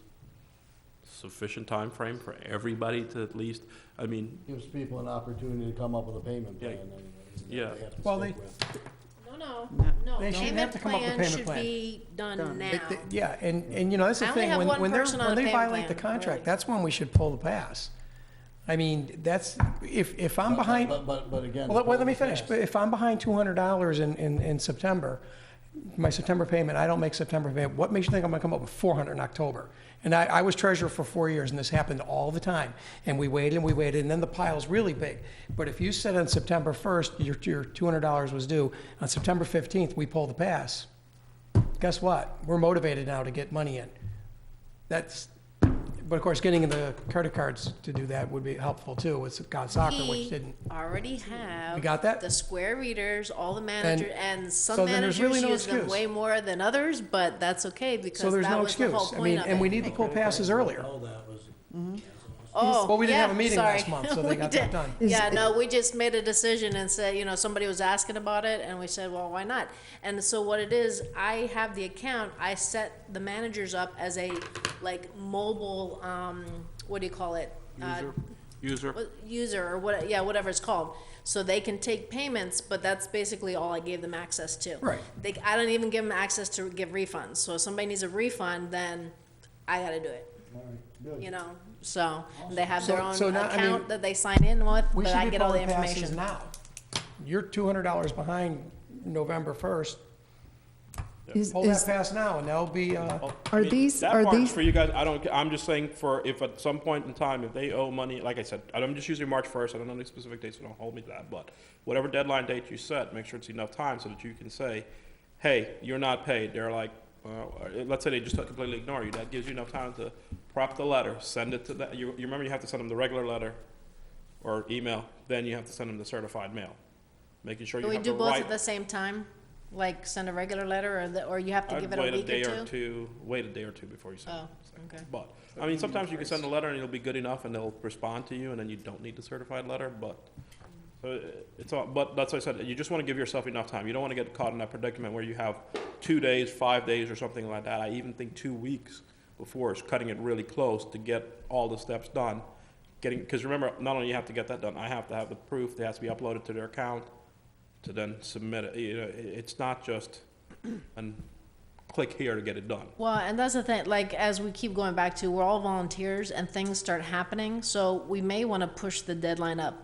sufficient time frame for everybody to at least, I mean, gives people an opportunity to come up with a payment plan Yeah. anyways. that Yeah. they have to Well, stick they- with. No, No. They shouldn't have to come up with a payment should plan. be done Done. now. Yeah, and you know, that's I the only thing, have one when person on a when they payment violate the plan, contract, really. that's when we should pull the pass. I mean, that's, if I'm behind, But again. well, let me the finish. past- But if I'm behind $200 in September, my September payment, I don't make September payment, what makes you think I'm gonna come up with 400 in October? And I was treasurer for 4 years, and this happened all the time. And we waited, and then the pile's really big. But if you said on September 1st, your $200 was due, on September 15th, we pull the pass, guess what? We're motivated now to get money in. That's, but of course, getting the credit cards to do that would be helpful too, with God Soccer, which We didn't. already have. We got that? The square readers, all the managers, and some so then there's really managers no use them excuse. way more than others, but that's okay, So because there's that no was the whole excuse. I point mean, of and we it. need to pull passes earlier. All that was. Oh, Well, we didn't have a yeah, meeting sorry. last month, so they We got that did. done. Yeah, no, we just made a decision and said, somebody was asking about it, and we said, well, why not? And so what it is, I have the account, I set the managers up as a, like, mobile, what do you call it? user or what, yeah, whatever it's called. So they can take payments, but that's basically all I gave them access to. Right. I don't even give them access to give refunds. So if somebody needs a refund, then I gotta do it, All right, good. you know? So they have their own So now, I mean, account that they sign in with, We but should I be get all the pulling passes information. now. You're $200 behind November 1st. Pull that pass now, and that'll be, Are these- That are part's these- for you guys, I'm just saying for if at some point in time, if they owe money, like I said, I'm just using March 1st, I don't know any specific dates, so don't hold me to that, but whatever deadline date you set, make sure it's enough time so that you can say, hey, you're not paid. They're like, let's say they just completely ignore you. That gives you enough time to prop the letter, send it to them. You remember you have to send them the regular letter or email, then you have to send them the certified mail. Making sure you Can we have do the both right. at the same time? Like send a regular letter or you have to give I'd it a wait a week day or or two? two, wait a day or two before you send Oh, it. okay. But, I mean, sometimes you can send a letter and it'll be good enough and they'll respond to you and then you don't need the certified letter, but, it's all, but that's what I said, you just wanna give yourself enough time. You don't wanna get caught in that predicament where you have 2 days, 5 days or something like that. I even think 2 weeks before is cutting it really close to get all the steps done. Cause remember, not only you have to get that done, I have to have the proof, it has to be uploaded to their account to then submit it. You know, it's not just, and click here to get it done. Well, and that's the thing, like, as we keep going back to, we're all volunteers and things start happening, so we may wanna push the deadline up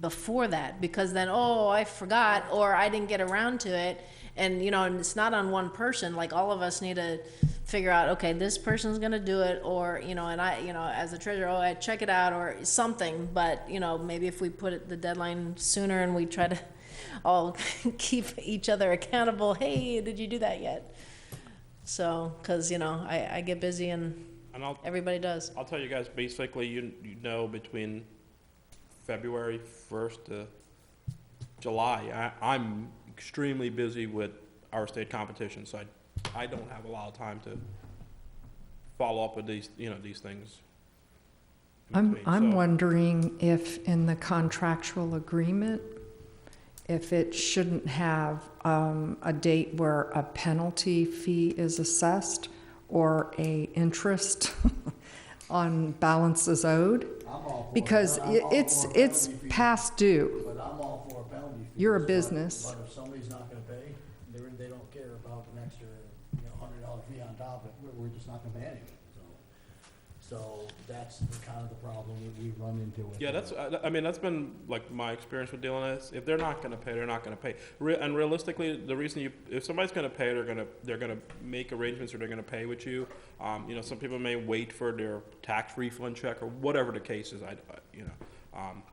before that, because then, oh, I forgot, or I didn't get around to it, and, you know, and it's not on one person, like, all of us need to figure out, okay, this person's gonna do it, or, you know, and I, you know, as a treasurer, oh, I check it out, or something, but, you know, maybe if we put it, the deadline sooner and we try to all keep each other accountable, hey, did you do that yet? So, cause, you know, I get busy and And everybody does. I'll tell you guys, basically, you know, between February 1st to July, I'm extremely busy with our state competition, so I don't have a lot of time to follow up with these, you know, these things. in between, I'm so- wondering if in the contractual agreement, if it shouldn't have a date where a penalty fee is assessed or a interest on balances owed, I'm all for it. because I'm all it's for a penalty fee, past due. But I'm all for a penalty fee. You're a But- business. But if somebody's not gonna pay, they don't care about an extra, $100 fee on top of it, we're just not gonna pay anything, so that's kind of the problem that we run into with. Yeah, that's, I mean, that's been like my experience with dealing with this. If they're not gonna pay, they're not gonna pay. And realistically, the reason if somebody's gonna pay, they're gonna make arrangements or they're gonna pay with you. You know, some people may wait for their tax refund check or whatever the case is.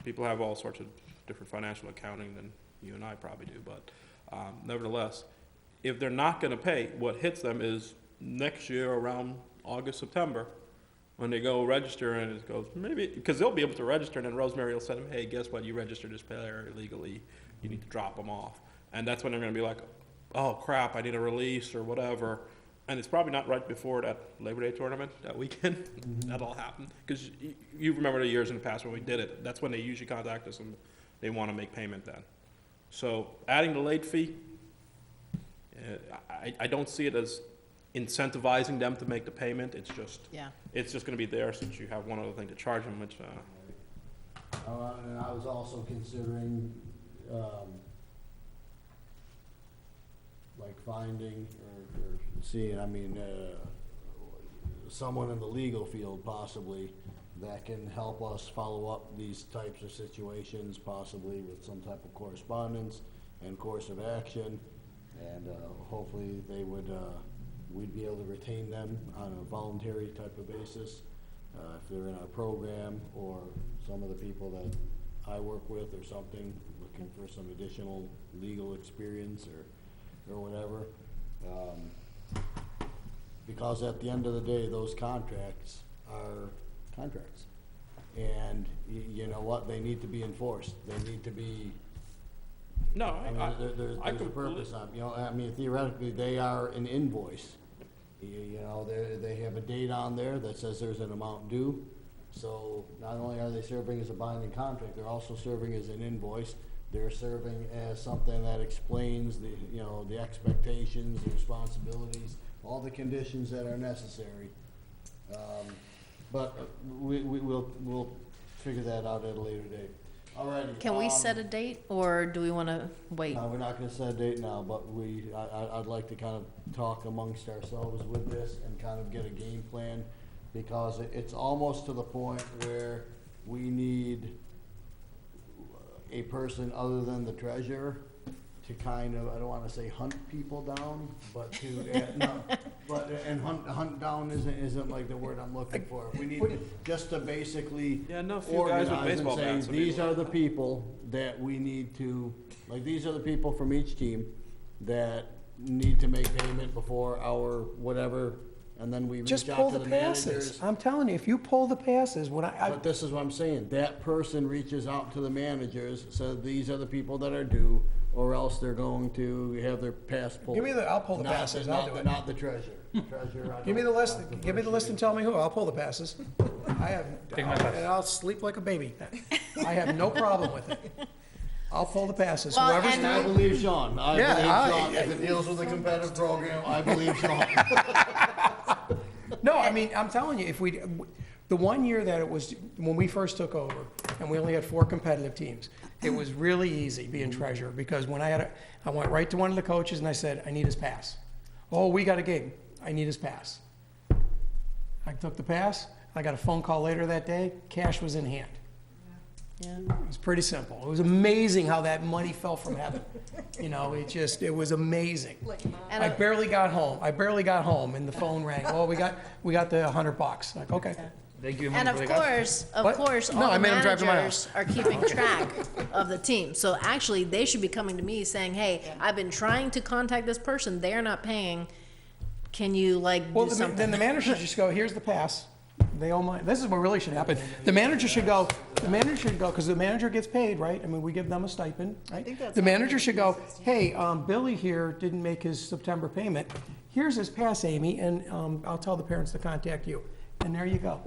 People have all sorts of different financial accounting than you and I probably do, but, nevertheless, if they're not gonna pay, what hits them is next year around August, September, when they go register and it goes, maybe, because they'll be able to register and then Rosemary will send them, hey, guess what, you registered this player illegally, you need to drop them off. And that's when they're gonna be like, oh crap, I need a release or whatever. And it's probably not right before that Labor Day tournament, that weekend, that'll happen. Because you remember the years in the past when we did it, that's when they usually contact us and they wanna make payment then. So adding the late fee, I don't see it as incentivizing them to make the payment, it's just gonna be there since you have one other thing to charge them, which, And I was also considering, like finding or seeing, someone in the legal field possibly that can help us follow up these types of situations, possibly with some type of correspondence and course of action. And, hopefully they would, we'd be able to retain them on a voluntary type of basis, if they're in our program, or some of the people that I work with or something, looking for some additional legal experience or whatever. Because at the end of the day, those contracts are contracts. And you know what, they need to be enforced, they need to be, no, there's I a completely- purpose on, theoretically, they are an invoice. They have a date on there that says there's an amount due. So not only are they serving as a binding contract, they're also serving as an invoice. They're serving as something that explains the expectations, the responsibilities, all the conditions that are necessary. But we'll figure that out at a later date. Alrighty. Can we set a date, or do we want to wait? We're not gonna set a date now, but I'd like to kind of talk amongst ourselves with this and kind of get a game plan, because it's almost to the point where we need a person other than the treasurer to kind of, I don't wanna say hunt people down, but and hunt down isn't like the word I'm looking for. We need just to basically Yeah, no, a few guys with organize and baseball say, bats would be these are the people that we need to, like, these are the people from each team that need to make payment before our whatever, and then we Just reach pull out to the the passes. managers. I'm telling you, if you pull the passes, when But this is what I'm saying, that person reaches out to the managers, so these are the people that are due, or else they're going to have their pass pulled. I'll pull the Not passes, not I'll do the- it. Not the treasurer. Treasurer, I Give me don't- the list, that's the give me the person list and tell me who, I'll pull the passes. I have, Take my pass. and I'll sleep like a baby. I have no problem with it. I'll pull the passes, Well, whoever's and- I believe Sean. Yeah, I believe Sean. If it deals with a competitive program, I believe Sean. No, I mean, I'm telling you, if we, the one year that it was, when we first took over, and we only had 4 competitive teams, it was really easy being treasurer, because when I went right to one of the coaches and I said, I need his pass. Oh, we got a gig, I need his pass. I took the pass, I got a phone call later that day, cash was in hand. Yeah. It was pretty simple. It was amazing how that money fell from heaven. You know, it was amazing. And I barely got home, and the phone rang. Oh, we got the $100. Like, okay. Thank you. And of course, What? No, all I the made 'em drive to my managers are keeping track of the team. So actually, they should be coming to me saying, hey, I've been trying to contact this person, they're not paying. Can you like Well, do then something? the manager should just go, here's the pass. They owe mine. This is what really should happen. The manager should go, because the manager gets paid, right? I mean, we give them a stipend, right? think that's The how manager it should go, hey, Billy here didn't make his September payment. Here's his pass, Amy, and I'll tell the parents to contact you. And there you go.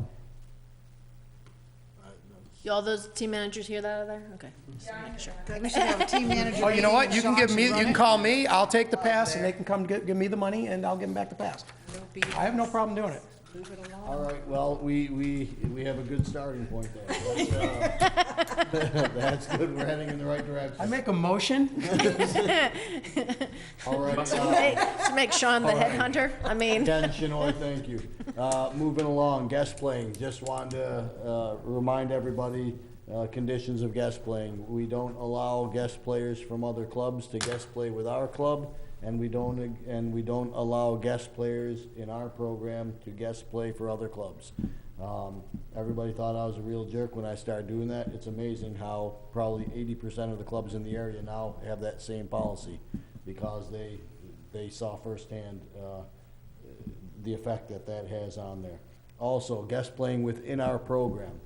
All those team managers hear that out there? Okay. Just making sure. We should have a team manager. Oh, you know what? meeting, You can Sean give me, should you run can it. call me, I'll take the pass, and they can come give me the money, and I'll give them back the pass. I have no problem doing it. All right, well, we have a good starting point there. That's good, we're heading in the right direction. I make a motion. All right, To make Sean the headhunter? I mean, Ken Shinoy, thank you. Moving along, guest playing, just wanted to remind everybody, conditions of guest playing. We don't allow guest players from other clubs to guest play with our club, and we don't allow guest players in our program to guest play for other clubs. Everybody thought I was a real jerk when I started doing that. It's amazing how probably 80% of the clubs in the area now have that same policy, because they saw firsthand the effect that has on there. Also, guest playing within our program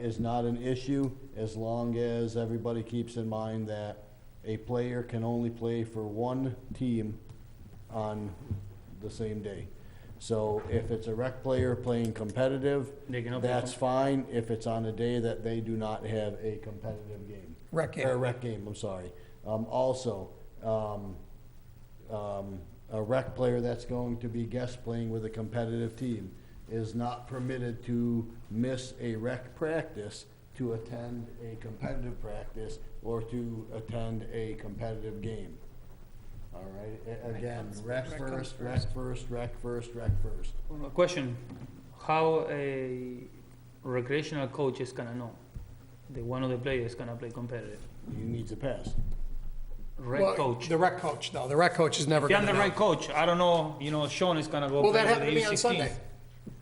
is not an issue, as long as everybody keeps in mind that a player can only play for one team on the same day. So if it's a rec player playing competitive, They can play that's fine if it's on a day that they do not have a competitive game. Rec game. Or rec game, I'm sorry. Also, a rec player that's going to be guest playing with a competitive team is not permitted to miss a rec practice to attend a competitive practice or to attend a competitive game. All right, again, rec first, rec first, rec first, rec first. A question, how a recreational coach is gonna know that one of the players gonna play competitive? He needs a pass. Rec Well, coach. The rec coach, no, the rec coach is never If I'm gonna the know. right coach, I don't know, Sean is gonna go Well, play that with happened the to me on U16. Sunday.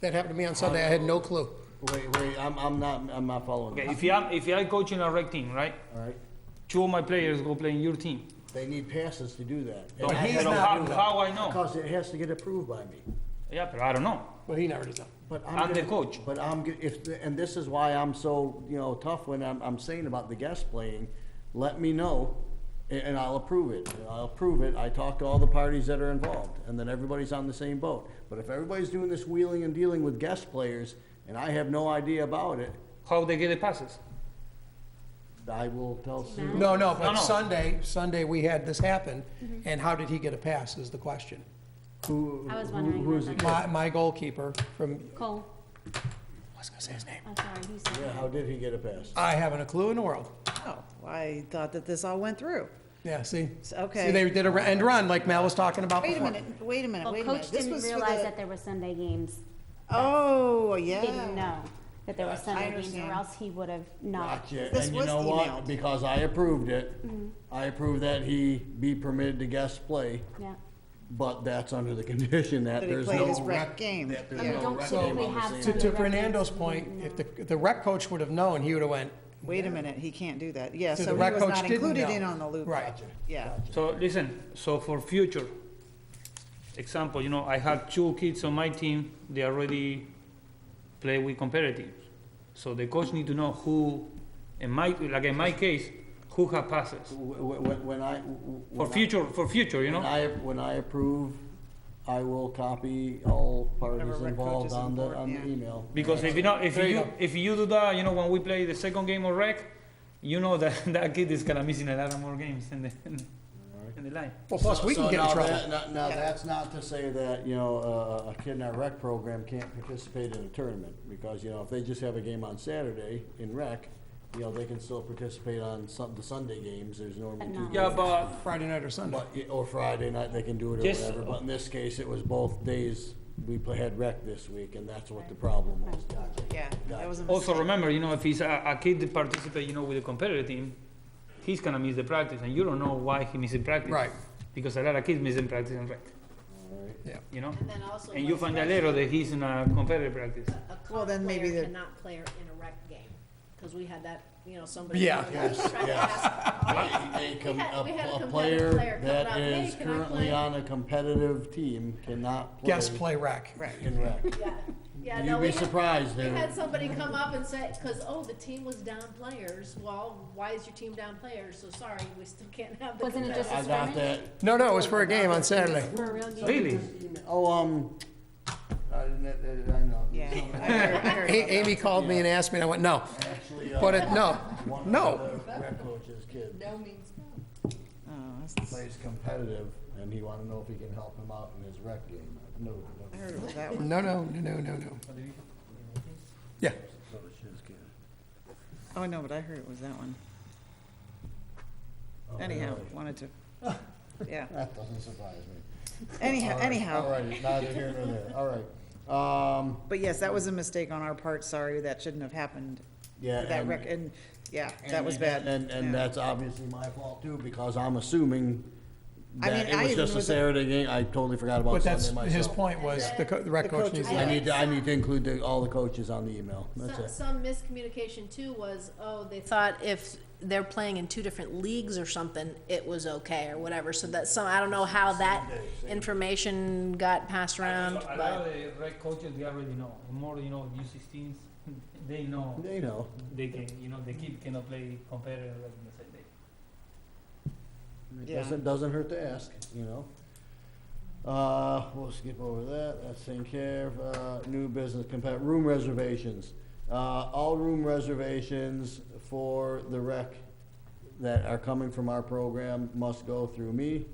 That happened to me on Sunday, I had no clue. Wait, I'm not following. Okay, if I coach in a rec team, right? All right, 2 of my players go play in your team. they need passes to do that. So But he's so not how, doing that. how I know? Because it has to get approved by me. Yeah, but I don't know. Well, he never does that. But I'm the coach. But and this is why I'm so, tough when I'm saying about the guest playing, let me know, and I'll approve it. I'll approve it. I talk to all the parties that are involved, and then everybody's on the same boat. But if everybody's doing this wheeling and dealing with guest players, and I have no idea about it, How they get the passes? I will tell Sue. No, No, but no. Sunday we had this happen, and how did he get a pass is the question. I was wondering Who's about the that. My goalkeeper from, Cole, was gonna say his name. I'm sorry, who said Yeah, that? how did he get it passed? I haven't a clue in the world. Oh, I thought that this all went through. Yeah, see? Okay. See, they did a end run like Mel was talking about Wait a before. minute, wait a minute, Well, wait a minute. Coach This didn't was for realize the- that there were Sunday games. Oh, He yeah. didn't know that there were Gotcha. Sunday I games, or understand. else he would have not. Gotcha, This and you was know what? emailed. Because I approved it, Mm-hmm. I approved that he be permitted to guest play, Yeah. but that's under the condition that That he there's played no his rec rec. game. That there's And we no don't rec typically game on the have same Sunday To day. Fernando's point, if the rec coach would have known, he would have went, Wait a minute, he can't do that. Yeah, So so the he rec was coach not didn't included know. in on the loop. Right. Yeah. So listen, so for future, example, you know, I have 2 kids on my team, they already play with competitive. So the coach need to know who, in my case, who have passes. For future, you know? When I approve, I will copy all Whatever parties rec involved coaches on the, involved, on the yeah. email. Because if you know, There you go. if you do that, you know, when we play the second game of rec, you know that that kid is gonna missing a lot of more games in the line. well, plus we can get in now trouble. Now, that's not to say that, you know, a kid in our rec program can't participate in a tournament, because, you know, if they just have a game on Saturday in rec, you know, they can still participate on the Sunday games, there's normally But two. not- Yeah, but Friday night or Sunday. But, or Friday night, they can do it or Yes. whatever, but in this case, it was both days, had rec this week, and that's what the problem was. Yeah, that was a also mistake. remember, you know, if he's a kid that participate, you know, with a competitive team, he's gonna miss the practice, and you don't know why he missing practice. Right. Because a lot of kids missing practice in rec, Yeah. you know? And then also. And you find out later that he's in a competitive practice. A Well, then maybe player the- cannot play in a rec game, because we had that, you know, somebody. Yeah. Yes, tried to yes. ask- A we had a competitive player player come that up, "Hey, is can I currently play?" on a competitive team cannot play Guest play rec. in rec. Yeah, You'd no, be we had, surprised we there. had somebody come up and say, because, oh, the team was down players, well, why is your team down players? So sorry, we still can't have the. Wasn't it just I a got scrimmage? that. No, it was for a game on Saturday. For a real game? Really? Oh, I know. Yeah, I heard about Amy that. called me and asked me, and I went, no. Actually, But it, no, one no. of the rec coach's kid Oh, that's- plays competitive, and he wanna know if he can help him out in his rec game. No, I no. heard it was that one. No. Yeah. So it's his kid. Oh, no, but I heard it was that one. Oh, Anyhow, really? wanted to, yeah. That doesn't surprise me. Anyhow, All right, anyhow. All right, neither here nor there, all right. But yes, that was a mistake on our part, sorry, that shouldn't have happened. Yeah, That and- rec, and, yeah, that and- was bad. And Yeah. that's obviously my fault too, because I'm assuming I that mean, it I was even just a was a- Saturday game, I totally forgot about But that's, Sunday his myself. point was, the rec The coach coaches- needs I to. need to include all the coaches on the email, that's it. Some miscommunication too was, oh, they thought if they're playing in 2 different leagues or something, it was okay or whatever, so that I don't know how that information got passed around, A lot but. of the rec coaches, they already know, the more, you know, U16s, they know, They know. they can, you know, the kid cannot play competitive like in the same day. Yeah. Doesn't hurt to ask, you know? We'll skip over that, that's taken care of, new business, room reservations. All room reservations for the rec that are coming from our program must go through me,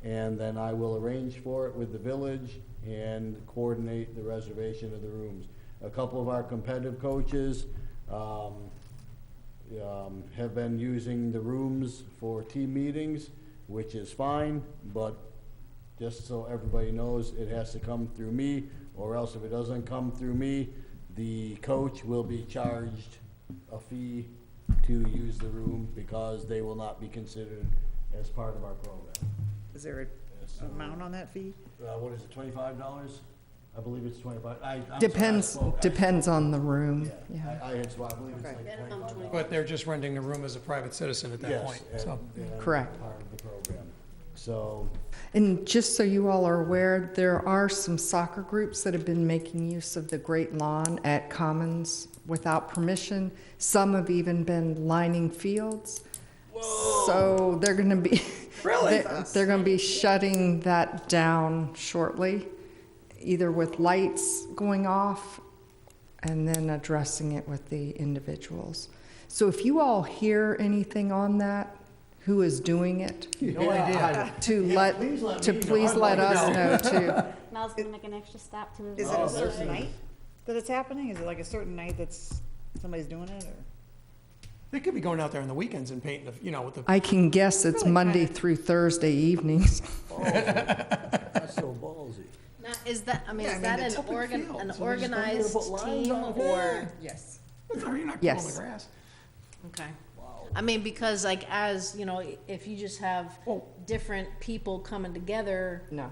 and then I will arrange for it with the village and coordinate the reservation of the rooms. A couple of our competitive coaches, have been using the rooms for team meetings, which is fine, but just so everybody knows, it has to come through me, or else if it doesn't come through me, the coach will be charged a fee to use the room, because they will not be considered as part of our program. Is there an amount on that fee? What is it, $25? I believe it's 25. I'm sorry, I Depends, spoke. depends on the room, Yeah, yeah. I had, I believe it's Okay. like $25. But they're just renting the room as a private citizen at that Yes, point, and- so. and Correct. Part of the program. So, And just so you all are aware, there are some soccer groups that have been making use of the Great Lawn at Commons without permission. Some have even been lining fields. So they're gonna be. Really? They're gonna be shutting that down shortly, either with lights going off and then addressing it with the individuals. So if you all hear anything on that, who is doing it, No idea. please let us know too. Mel's gonna make an extra stop to his. Is it a certain night? that it's happening? Is it like a certain night that's, somebody's doing it, or? They could be going out there on the weekends and painting, you know, with the, I can guess it's Really Monday kinda- through Thursday evenings. That's so ballsy. Now, is that, I mean, Yeah, I is mean, that it's an open organ, field, an so they're just gonna organized put lines team, on it. or? yes. You're not mowing Yes. the grass. Okay. I mean, because like, as, you know, if you just have Oh. different people coming together, No,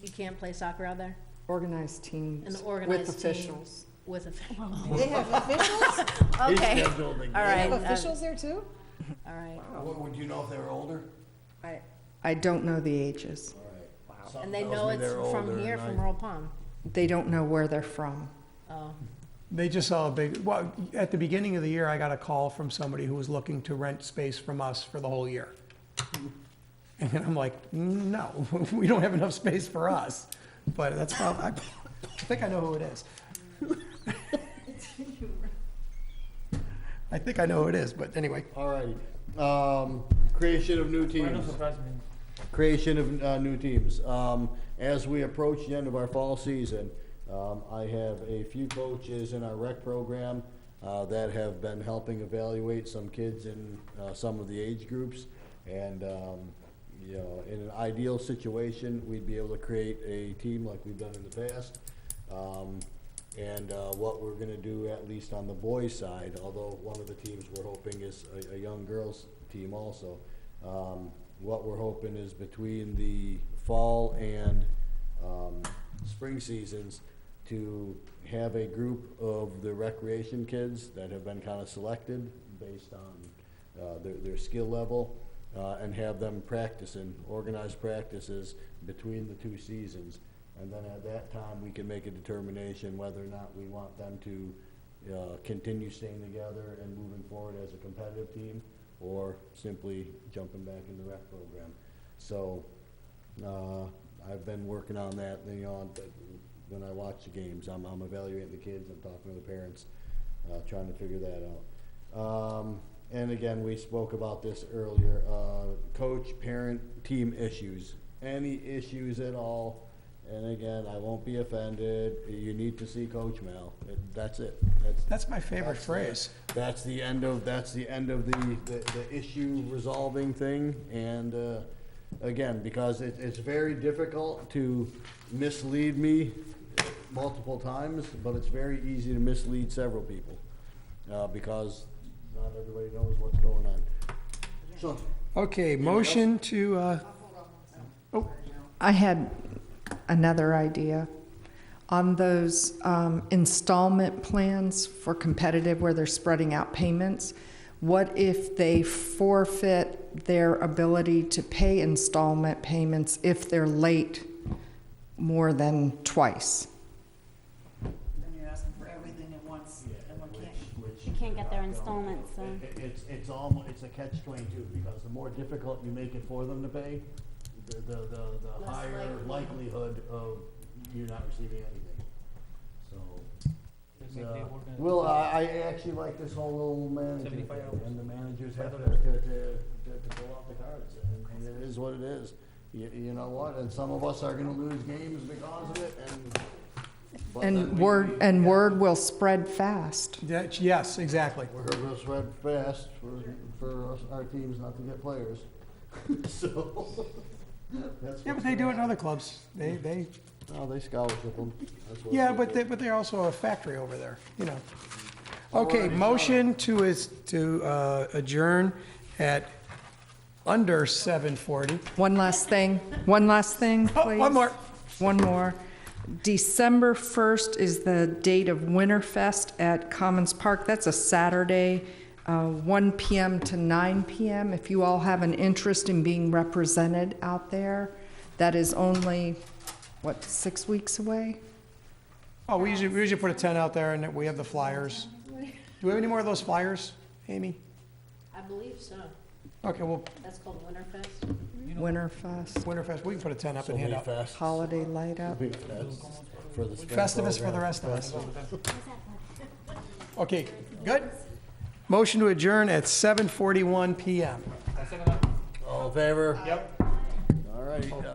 you can't play soccer out there? organized teams An with organized team. officials. With officials? They have officials? Okay, scheduled the all They right, have officials there too? all right. Would you know if they were older? I don't know the ages. And they know it's from here, from Earl Pond? They don't know where they're from. Oh, They just saw a big, well, at the beginning of the year, I got a call from somebody who was looking to rent space from us for the whole year. And I'm like, no, we don't have enough space for us. But that's probably, I think I know who it is. I think I know who it is, but anyway. All righty. Creation of new teams. Creation of new teams. As we approach the end of our fall season, I have a few coaches in our rec program that have been helping evaluate some kids in some of the age groups. And, you know, in an ideal situation, we'd be able to create a team like we've done in the past. And what we're gonna do, at least on the boys' side, although one of the teams we're hoping is a young girls' team also. What we're hoping is between the fall and spring seasons, to have a group of the recreation kids that have been kind of selected based on their skill level, and have them practicing, organized practices between the two seasons. And then at that time, we can make a determination whether or not we want them to continue staying together and moving forward as a competitive team, or simply jumping back in the rec program. So, I've been working on that, you know, when I watch the games, I'm evaluating the kids, I'm talking to the parents, trying to figure that out. And again, we spoke about this earlier, coach, parent, team issues. Any issues at all, and again, I won't be offended, you need to see Coach Mel. That's it. That's my favorite That's phrase. That's the end of the issue resolving thing. And again, because it's very difficult to mislead me multiple times, but it's very easy to mislead several people because not everybody knows what's going on. So, Okay, motion to, I had another idea. On those installment plans for competitive where they're spreading out payments, what if they forfeit their ability to pay installment payments if they're late more than twice? Then you're asking for everything at once, and one can't. You can't get their installments, so. it's a catch-22, because the more difficult you make it for them to pay, the Less higher likely. likelihood of you not receiving anything. So, well, I actually like this whole little management thing, and the managers have to pull out the cards, and it is what it is. You know what, and some of us are gonna lose games because of it, but then And we- word will spread fast. yes, exactly. We're gonna spread fast for our teams not to get players, so. That's Yeah, but what's they do it gonna in other clubs. They, No, they scholarship them. That's what yeah, they do. but they're also a factory over there, you know. Okay, motion to adjourn at under 7:40. One last thing, Oh, please. one more. One more. December 1st is the date of Winterfest at Commons Park. That's a Saturday, 1 p.m. to 9 p.m. If you all have an interest in being represented out there, that is only, 6 weeks away? Oh, we usually put a tent out there and we have the flyers. Do we have any more of those flyers, Amy? I believe so. Okay, well, That's called Winterfest. Winterfest, Winterfest, we can put a tent up So and hand be out. fast. holiday light up. Be fast for the spring Festivus for the program. rest of us. Okay, good. Motion to adjourn at 7:41 PM. All in favor? Yep. All right.